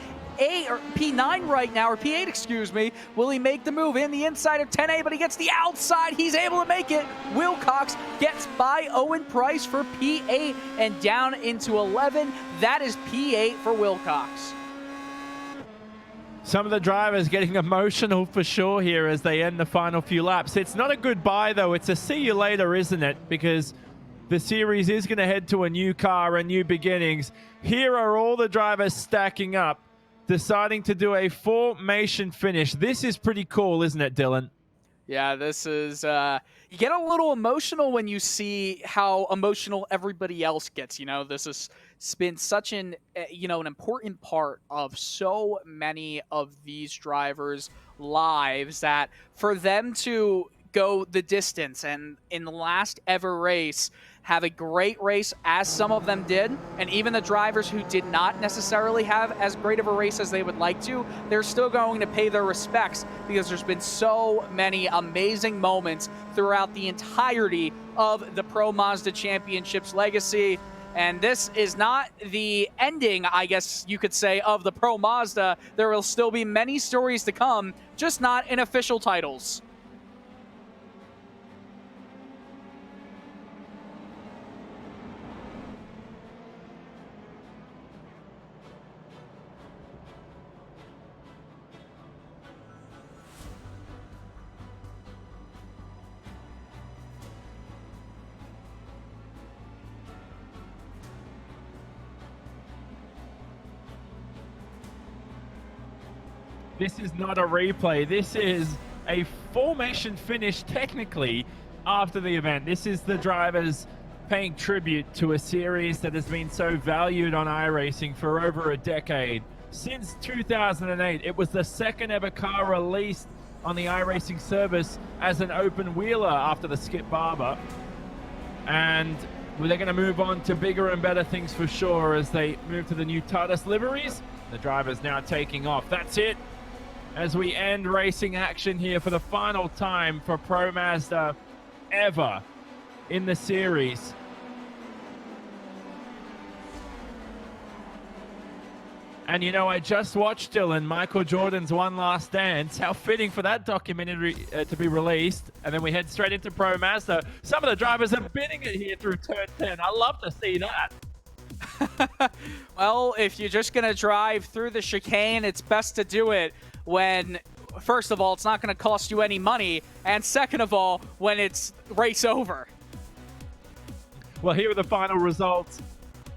or P9 right now, or P8, excuse me. Will he make the move in the inside of 10A, but he gets the outside. He's able to make it. Wilcox gets by Owen Price for P8 and down into 11. That is P8 for Wilcox. Some of the drivers getting emotional for sure here as they end the final few laps. It's not a goodbye though, it's a see you later, isn't it? Because the series is going to head to a new car and new beginnings. Here are all the drivers stacking up, deciding to do a formation finish. This is pretty cool, isn't it, Dylan? Yeah, this is, you get a little emotional when you see how emotional everybody else gets. You know, this has been such an, an important part of so many of these drivers' lives that for them to go the distance and in the last ever race have a great race as some of them did, and even the drivers who did not necessarily have as great of a race as they would like to, they're still going to pay their respects because there's been so many amazing moments throughout the entirety of the Pro Mazda Championship's legacy. And this is not the ending, I guess you could say, of the Pro Mazda. There will still be many stories to come, just not in official titles. This is not a replay. This is a formation finish technically after the event. This is the drivers paying tribute to a series that has been so valued on iRacing for over a decade. Since 2008, it was the second ever car released on the iRacing service as an open wheeler after the Skip Barber. And they're going to move on to bigger and better things for sure as they move to the new TARDIS liveries. The driver's now taking off. That's it. As we end racing action here for the final time for Pro Mazda ever in the series. And you know, I just watched, Dylan, Michael Jordan's One Last Dance. How fitting for that documentary to be released. And then we head straight into Pro Mazda. Some of the drivers are bidding it here through turn 10. I love to see that. Well, if you're just going to drive through the chicane, it's best to do it when, first of all, it's not going to cost you any money, and second of all, when it's race over. Well, here are the final results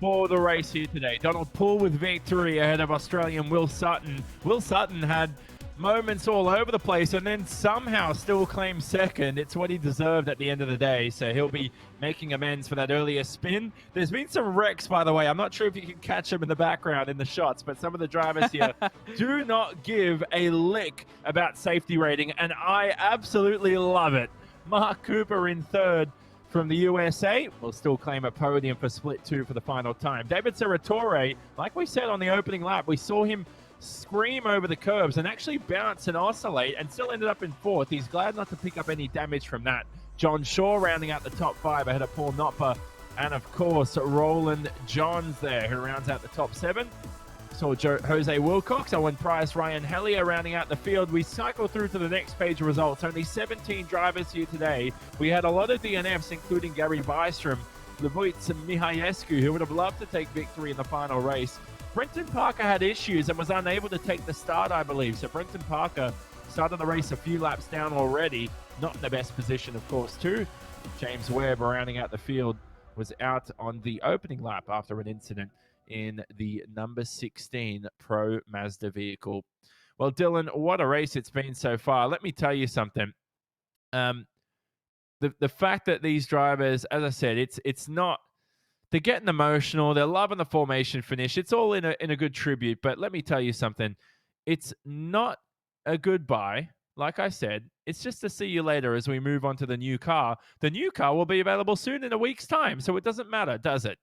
for the race here today. Donald Poole with victory ahead of Australian Will Sutton. Will Sutton had moments all over the place and then somehow still claimed second. It's what he deserved at the end of the day, so he'll be making amends for that earlier spin. There's been some wrecks, by the way. I'm not sure if you can catch them in the background in the shots, but some of the drivers here do not give a lick about safety rating, and I absolutely love it. Mark Cooper in third from the USA will still claim a podium for split 2 for the final time. David Serratore, like we said on the opening lap, we saw him scream over the curbs and actually bounce and oscillate and still ended up in fourth. He's glad not to pick up any damage from that. John Shaw rounding out the top 5 ahead of Paul Nopper, and of course Roland Johns there who rounds out the top 7. Saw Jose Wilcox, Owen Price, Ryan Hellier rounding out the field. We cycle through to the next page of results. Only 17 drivers here today. We had a lot of DNFs, including Gary Bystrom, Levoitz and Mihajescu, who would have loved to take victory in the final race. Brenton Parker had issues and was unable to take the start, I believe. So Brenton Parker started the race a few laps down already. Not in the best position, of course, too. James Webb rounding out the field was out on the opening lap after an incident in the number 16 Pro Mazda vehicle. Well, Dylan, what a race it's been so far. Let me tell you something. The fact that these drivers, as I said, it's not, they're getting emotional. They're loving the formation finish. It's all in a good tribute. But let me tell you something. It's not a goodbye. Like I said, it's just to see you later as we move on to the new car. The new car will be available soon in a week's time. So it doesn't matter, does it?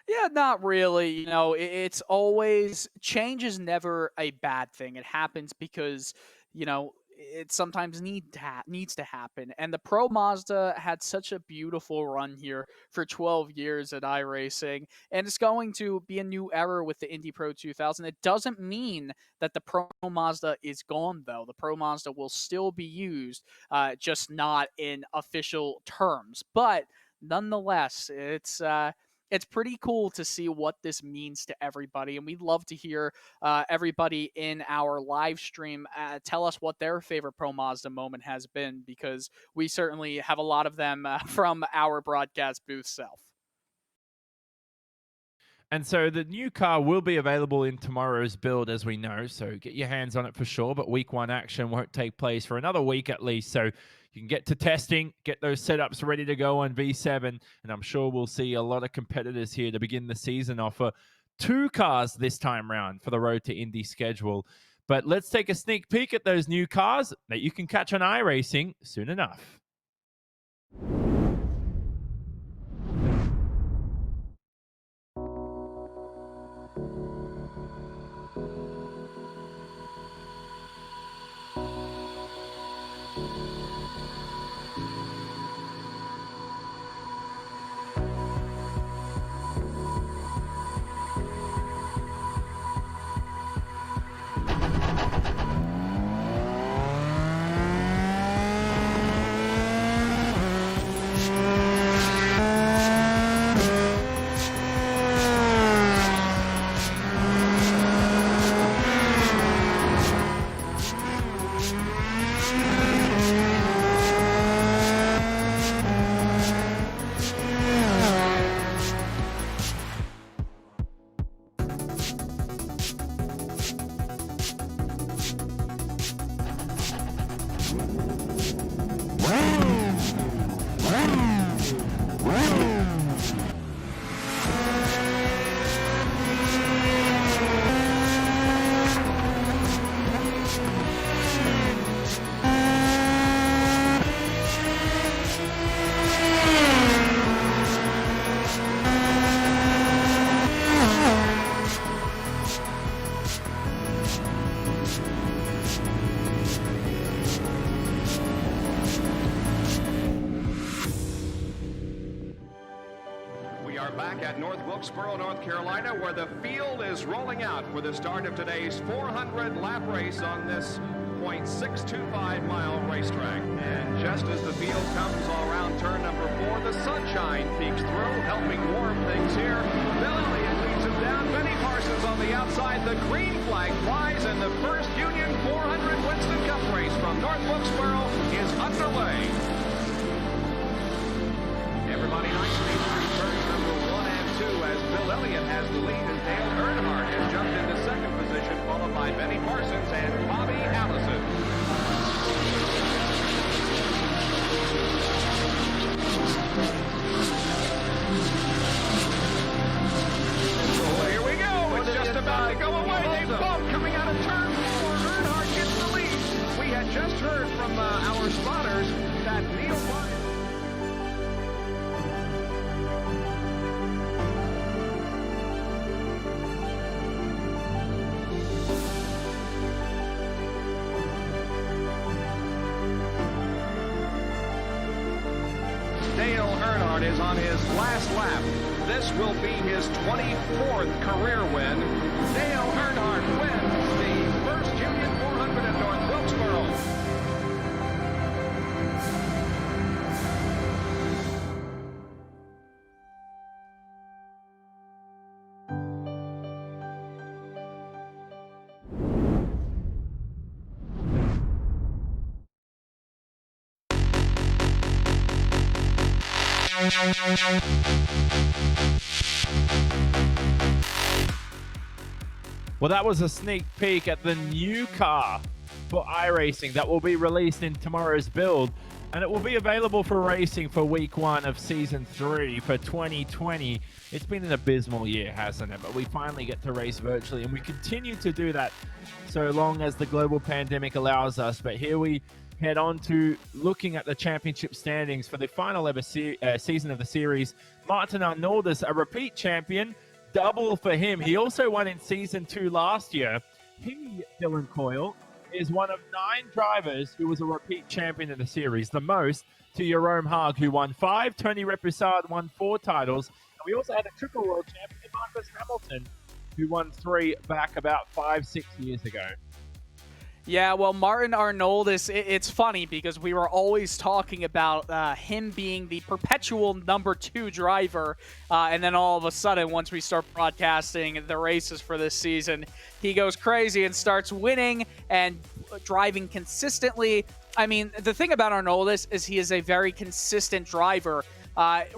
Yeah, not really. You know, it's always, change is never a bad thing. It happens because, you know, it sometimes needs to happen. And the Pro Mazda had such a beautiful run here for 12 years at iRacing, and it's going to be a new era with the Indy Pro 2000. It doesn't mean that the Pro Mazda is gone, though. The Pro Mazda will still be used, just not in official terms. But nonetheless, it's pretty cool to see what this means to everybody, and we'd love to hear everybody in our live stream tell us what their favorite Pro Mazda moment has been, because we certainly have a lot of them from our broadcast booth self. And so the new car will be available in tomorrow's build, as we know. So get your hands on it for sure. But week one action won't take place for another week at least. So you can get to testing, get those setups ready to go on V7. And I'm sure we'll see a lot of competitors here to begin the season off for 2 cars this time round for the Road to Indy schedule. But let's take a sneak peek at those new cars that you can catch on iRacing soon enough. North Carolina, where the field is rolling out for the start of today's 400-lap race on this 0.625-mile racetrack. And just as the field comes all around turn number 4, the sunshine peeks through, helping warm things here. Bill Elliott leads him down. Benny Parsons on the outside. The green flag flies, and the first Union 400 Winston Cup race from North Wilkesboro is underway. Everybody nicely through turns number 1 and 2 as Bill Elliott has the lead, and Dale Earnhardt has jumped into second position, followed by Benny Parsons and Bobby Allison. So here we go. It's just about to go away. They both coming out of turn 4. Earnhardt gets the lead. We had just heard from our spotters that Neil Ryan. Dale Earnhardt is on his last lap. This will be his 24th career win. Dale Earnhardt wins the first Union 400 at North Wilkesboro. Well, that was a sneak peek at the new car for iRacing that will be released in tomorrow's build, and it will be available for racing for week 1 of season 3 for 2020. It's been an abysmal year, hasn't it? But we finally get to race virtually, and we continue to do that so long as the global pandemic allows us. But here we head on to looking at the championship standings for the final ever season of the series. Martin Arnoldas, a repeat champion, double for him. He also won in season 2 last year. He, Dylan Coyle, is one of 9 drivers who was a repeat champion in the series, the most to Jerome Haag, who won 5. Tony Repousade won 4 titles. And we also had a triple world champion, Marcus Hamilton, who won 3 back about 5-6 years ago. Yeah, well, Martin Arnoldas, it's funny because we were always talking about him being the perpetual number 2 driver, and then all of a sudden, once we start broadcasting the races for this season, he goes crazy and starts winning and driving consistently. I mean, the thing about Arnoldas is he is a very consistent driver.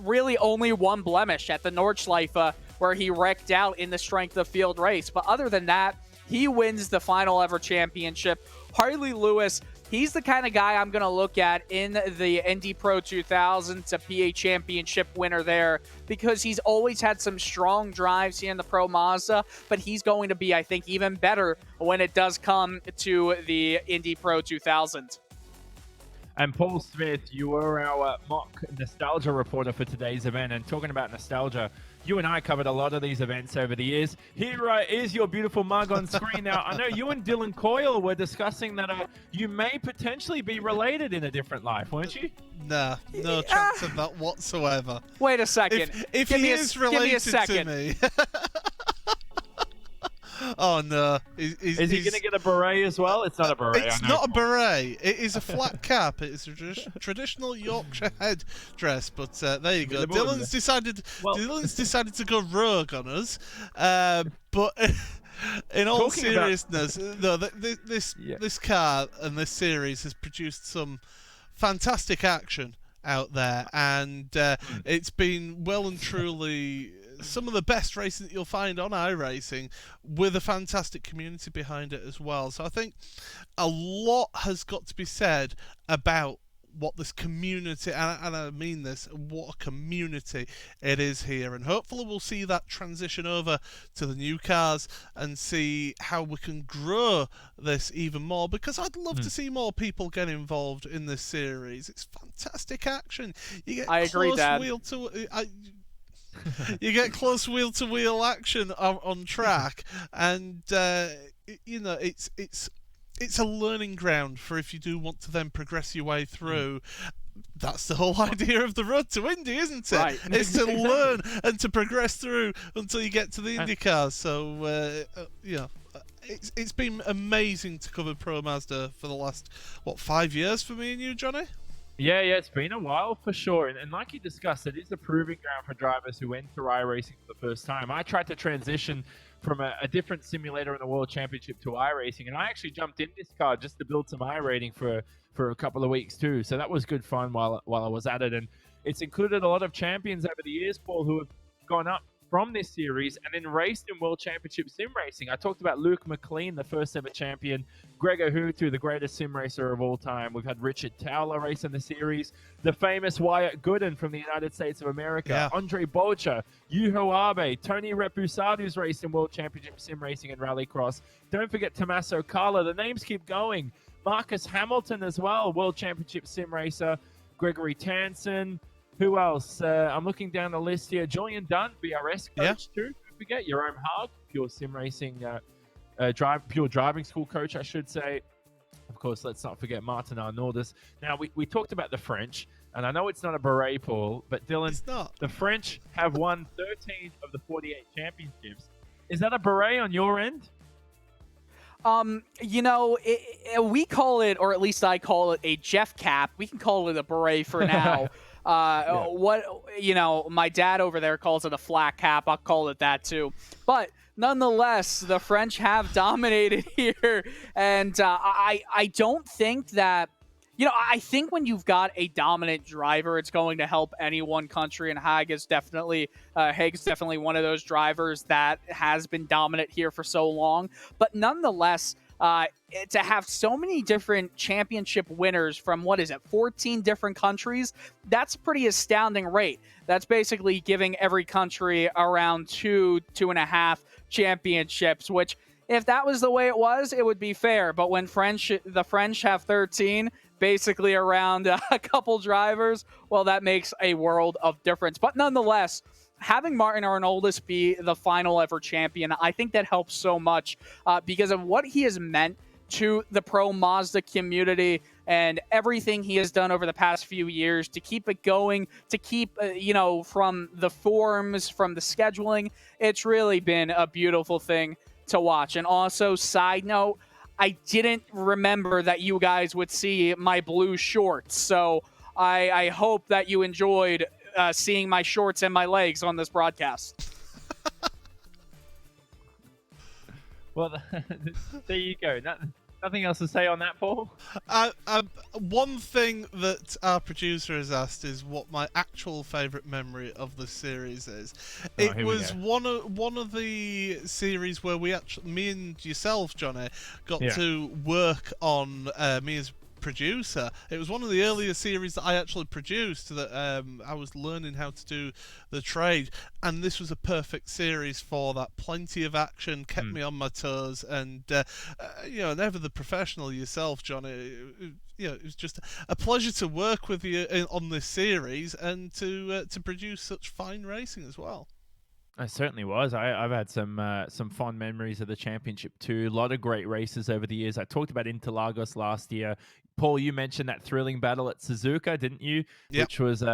Really only one blemish at the Nordschleife where he wrecked out in the strength of field race. But other than that, he wins the final ever championship. Harley Lewis, he's the kind of guy I'm going to look at in the Indy Pro 2000 to be a championship winner there because he's always had some strong drives here in the Pro Mazda, but he's going to be, I think, even better when it does come to the Indy Pro 2000. And Paul Smith, you were our mock nostalgia reporter for today's event. And talking about nostalgia, you and I covered a lot of these events over the years. Here is your beautiful mug on screen. Now, I know you and Dylan Coyle were discussing that you may potentially be related in a different life, weren't you? Nah, no chance of that whatsoever. Wait a second. If he is related to me... Oh no! Is he going to get a beret as well? It's not a beret. It's not a beret. It is a flat cap. It is a traditional Yorkshire head dress. But there you go. Dylan's decided to go rogue on us. But in all seriousness, no, this car and this series has produced some fantastic action out there, and it's been well and truly some of the best racing that you'll find on iRacing, with a fantastic community behind it as well. So I think a lot has got to be said about what this community, and I mean this, what a community it is here, and hopefully we'll see that transition over to the new cars and see how we can grow this even more, because I'd love to see more people get involved in this series. It's fantastic action. You get I agree, Dad. You get close wheel-to-wheel action on track, and you know, it's a learning ground for if you do want to then progress your way through. That's the whole idea of the road to Indy, isn't it? Right. It's to learn and to progress through until you get to the Indy cars. So yeah, it's been amazing to cover Pro Mazda for the last 5 years for me and you, Johnny. Yeah, it's been a while for sure. And like you discussed, it is a proving ground for drivers who enter iRacing for the first time. I tried to transition from a different simulator in the World Championship to iRacing, and I actually jumped in this car just to build some iRating for a couple of weeks too. So that was good fun while I was at it. And it's included a lot of champions over the years, Paul, who have gone up from this series and then raced in World Championship sim racing. I talked about Luke McLean, the first ever champion, Gregor Hutu, the greatest sim racer of all time. We've had Richard Towler race in the series, the famous Wyatt Gooden from the United States of America, Andre Bolcher, Yuho Abe, Tony Repousade, who's raced in World Championship sim racing and rallycross. Don't forget Tommaso Carla. The names keep going. Marcus Hamilton as well, World Championship sim racer, Gregory Tansen. Who else? I'm looking down the list here. Julian Dunn, BRS coach too. Don't forget Jerome Haag, pure sim racing, pure driving school coach, I should say. Of course, let's not forget Martin Arnoldas. Now, we talked about the French, and I know it's not a beret, Paul, but Dylan, it's not. The French have won 13 of the 48 championships. Is that a beret on your end? You know, we call it, or at least I call it, a Jeff cap. We can call it a beret for now. What, you know, my dad over there calls it a flat cap. I'll call it that too. But nonetheless, the French have dominated here, and I don't think that, I think when you've got a dominant driver, it's going to help any one country, and Haig's definitely one of those drivers that has been dominant here for so long. But nonetheless, to have so many different championship winners from 14 different countries, that's pretty astounding rate. That's basically giving every country around 2.5 championships, which if that was the way it was, it would be fair. But when the French have 13, basically around a couple drivers, well, that makes a world of difference. But nonetheless, having Martin Arnoldus be the final ever champion, I think that helps so much because of what he has meant to the pro Mazda community and everything he has done over the past few years to keep it going, to keep, from the forums, from the scheduling. It's really been a beautiful thing to watch. And also, side note, I didn't remember that you guys would see my blue shorts. So I hope that you enjoyed seeing my shorts and my legs on this broadcast. Well, there you go. Nothing else to say on that, Paul? One thing that our producer has asked is what my actual favourite memory of the series is. It was one of the series where me and yourself, Johnny, got to work on me as producer. It was one of the earlier series that I actually produced that I was learning how to do the trade, and this was a perfect series for that. Plenty of action, kept me on my toes, and never the professional yourself, Johnny. It was just a pleasure to work with you on this series and to produce such fine racing as well. It certainly was. I've had some fond memories of the championship too. A lot of great races over the years. I talked about Interlagos last year. Paul, you mentioned that thrilling battle at Suzuka, didn't you? Yep.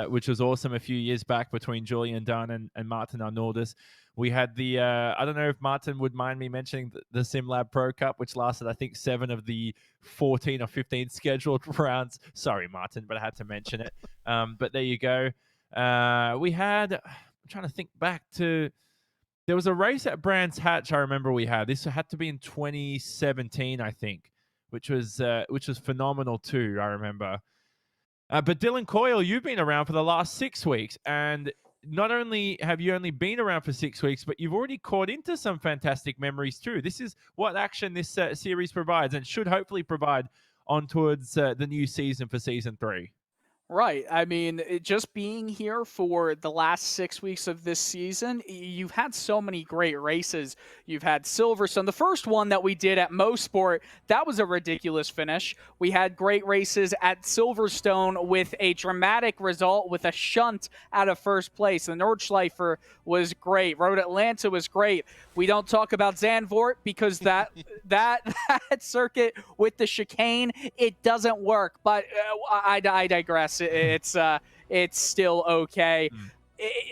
Which was awesome a few years back between Julian Dunn and Martin Arnoldus. We had the I don't know if Martin would mind me mentioning the SimLab Pro Cup, which lasted I think 7 of the 14 or 15 scheduled rounds. Sorry, Martin, but I had to mention it. But there you go. We had. I'm trying to think back to. There was a race at Brands Hatch. I remember we had. This had to be in 2017, I think, which was phenomenal too. I remember. But Dylan Coyle, you've been around for the last 6 weeks, and not only have you only been around for 6 weeks, but you've already caught into some fantastic memories too. This is what action this series provides, and should hopefully provide on towards the new season for season 3. Right. I mean, just being here for the last 6 weeks of this season, you've had so many great races. You've had Silverstone. The first one that we did at Mosport, that was a ridiculous finish. We had great races at Silverstone with a dramatic result with a shunt out of first place. The Nordschleifer was great. Road Atlanta was great. We don't talk about Zandvoort because that circuit with the chicane, it doesn't work. But I digress. It's still okay.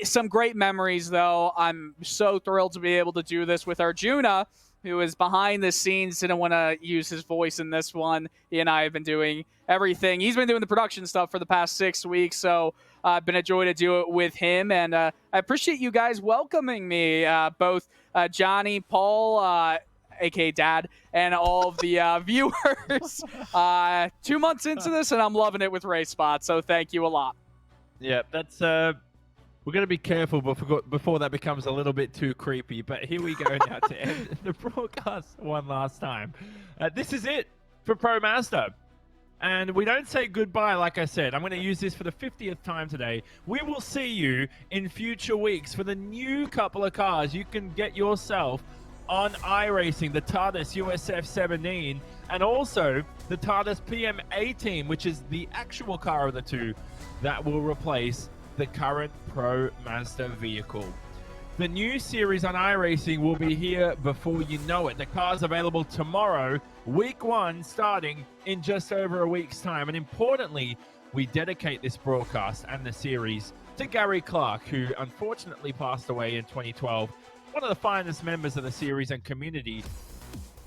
Some great memories, though. I'm so thrilled to be able to do this with Arjuna, who is behind the scenes. Didn't want to use his voice in this one. He and I have been doing everything. He's been doing the production stuff for the past 6 weeks, so it's been a joy to do it with him. And I appreciate you guys welcoming me, both Johnny, Paul, aka Dad, and all of the viewers. 2 months into this, and I'm loving it with RaceSpot, so thank you a lot. Yeah, that's we're going to be careful before that becomes a little bit too creepy, but here we go now to end the broadcast one last time. This is it for Pro Mazda. And we don't say goodbye, like I said. I'm going to use this for the 50th time today. We will see you in future weeks for the new couple of cars you can get yourself on iRacing, the TARDIS USF 17, and also the TARDIS PM18, which is the actual car of the two that will replace the current Pro Mazda vehicle. The new series on iRacing will be here before you know it. The car's available tomorrow, week 1, starting in just over a week's time. And importantly, we dedicate this broadcast and the series to Gary Clark, who unfortunately passed away in 2012. One of the finest members of the series and community.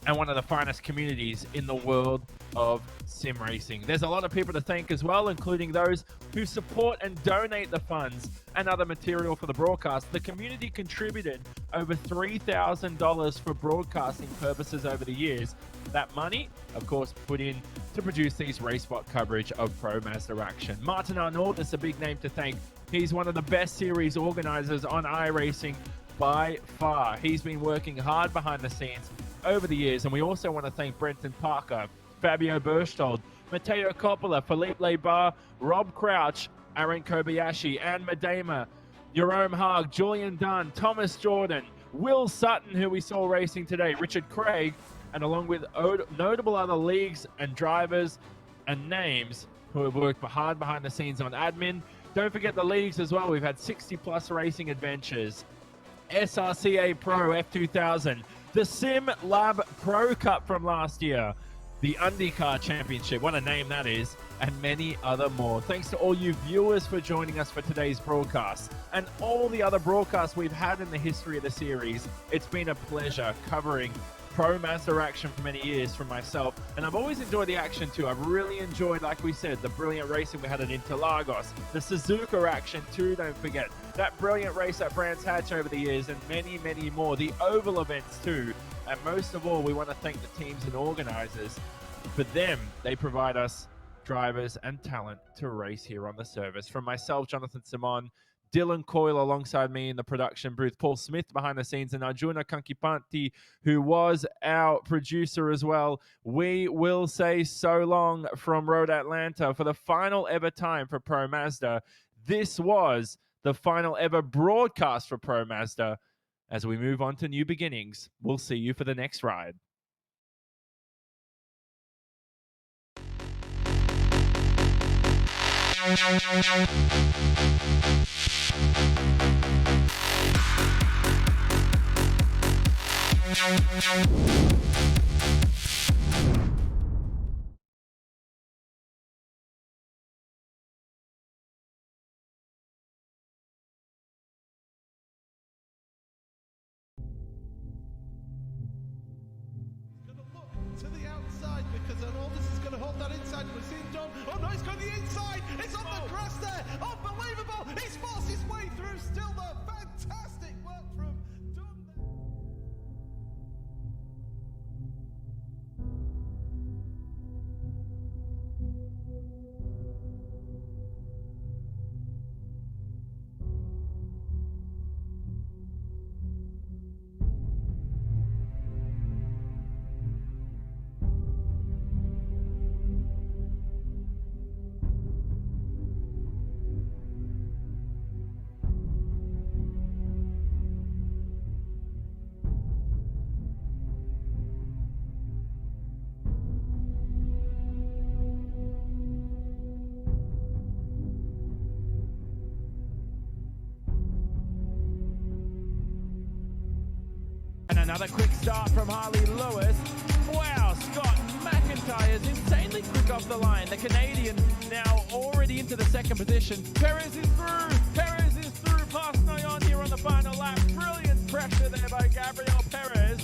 and one of the finest communities in the world of sim racing. There's a lot of people to thank as well, including those who support and donate the funds and other material for the broadcast. The community contributed over $3,000 for broadcasting purposes over the years. That money, of course, put in to produce these RaceSpot coverage of Pro Mazda action. Martin Arnault is a big name to thank. He's one of the best series organizers on iRacing by far. He's been working hard behind the scenes over the years, and we also want to thank Brenton Parker, Fabio Berchtold, Matteo Coppola, Philippe Lebar, Rob Crouch, Aaron Kobayashi, Anne Medema, Jerome Haag, Julian Dunn, Thomas Jordan, Will Sutton, who we saw racing today, Richard Craig, and along with notable other leagues and drivers and names who have worked hard behind the scenes on admin. Don't forget the leagues as well. We've had 60+ racing adventures, SRCA Pro F2000, the Sim Lab Pro Cup from last year, the IndyCar Championship, what a name that is, and many other more. Thanks to all you viewers for joining us for today's broadcast and all the other broadcasts we've had in the history of the series. It's been a pleasure covering Pro Mazda action for many years from myself, and I've always enjoyed the action too. I've really enjoyed, like we said, the brilliant racing we had at Interlagos, the Suzuka action too, don't forget, that brilliant race at Brands Hatch over the years, and many, many more, the Oval events too, and most of all, we want to thank the teams and organizers. For them, they provide us drivers and talent to race here on the service. From myself, Jonathan Simon, Dylan Coyle alongside me in the production booth, Paul Smith behind the scenes, and Arjuna Kankipanti, who was our producer as well. We will say so long from Road Atlanta for the final ever time for Pro Mazda. This was the final ever broadcast for Pro Mazda. As we move on to new beginnings, we'll see you for the next ride. To the outside because Arnoldus is going to hold that inside. We're seeing Don. Oh no, he's got the inside. It's on the grass there. Unbelievable. He's forced his way through. Still though, fantastic work from Don there. And another quick start from Harley Lewis. Wow, Scott McIntyre is insanely quick off the line. The Canadian now already into the second position. Perez is through. Perez is through. Past Nayon here on the final lap. Brilliant pressure there by Gabriel Perez.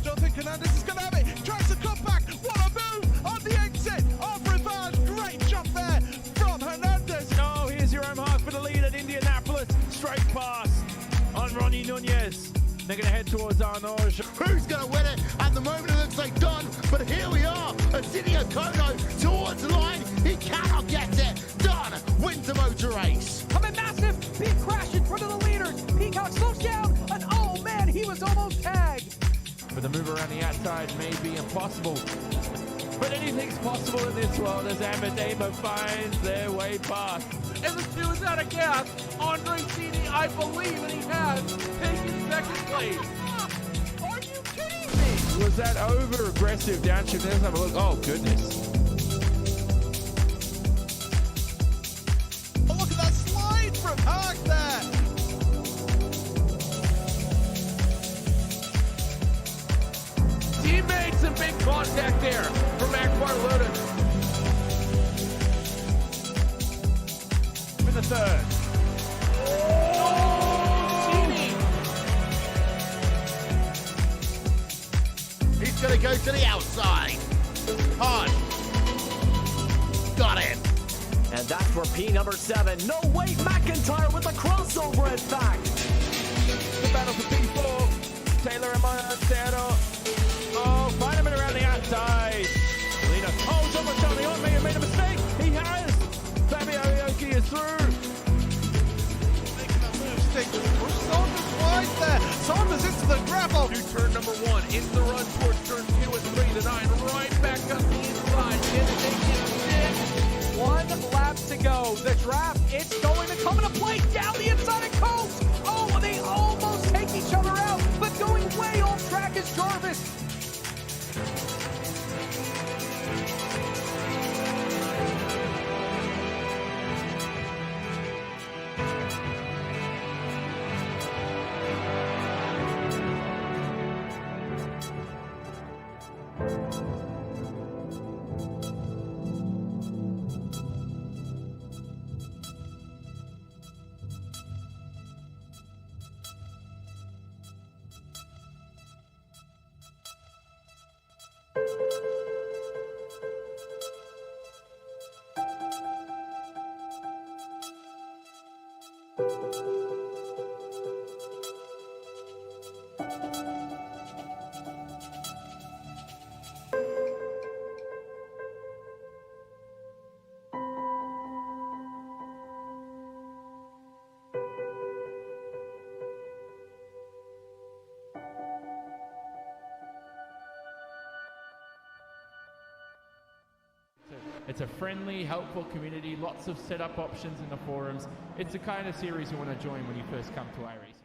Jonathan Hernandez is going to have it. Tries to cut back. What a move on the exit of Rivage. Great jump there from Hernandez. Oh, here's Jerome Haag for the lead at Indianapolis. Straight pass on Ronnie Nunez. They're going to head towards Arnaud. Who's going to win it? At the moment it looks like Don, but here we are. Asinio Kono towards the line. He cannot get there. Don wins the motor race. Coming massive, big crash in front of the leaders. Peacock slows down, and oh man, he was almost tagged. But the move around the outside may be impossible. But anything's possible in this world as Amadema finds their way past. And the two is out of gas. Andre Cini, I believe, and he has taken second place. Are you kidding me? Was that over-aggressive downshift? Let's have a look. Oh, goodness. Oh, look at that slide from Haag there. He made some big contact there from Akbar Lotus. In the third. He's going to go to the outside. Hard. Got him. And that's for P number 7. No, wait, McIntyre with the crossover at back. The battle for P4. Taylor and Montero. Oh, find him around the outside. Lena. Oh, someone's coming on. May have made a mistake. He has. Fabio Aoki is through. Making that move, stick. Push Saunders wide there. Saunders into the grapple. To turn number 1, into the run towards turn 2 and 3. The 9 right back up the inside. Can it make it stick? 1 lap to go. The draft, it's going to come into play down the inside of Coates. Oh, they almost take each other out, but going way off track is Jarvis. It's a friendly, helpful community, lots of setup options in the forums. It's the kind of series you want to join when you first come to iRacing.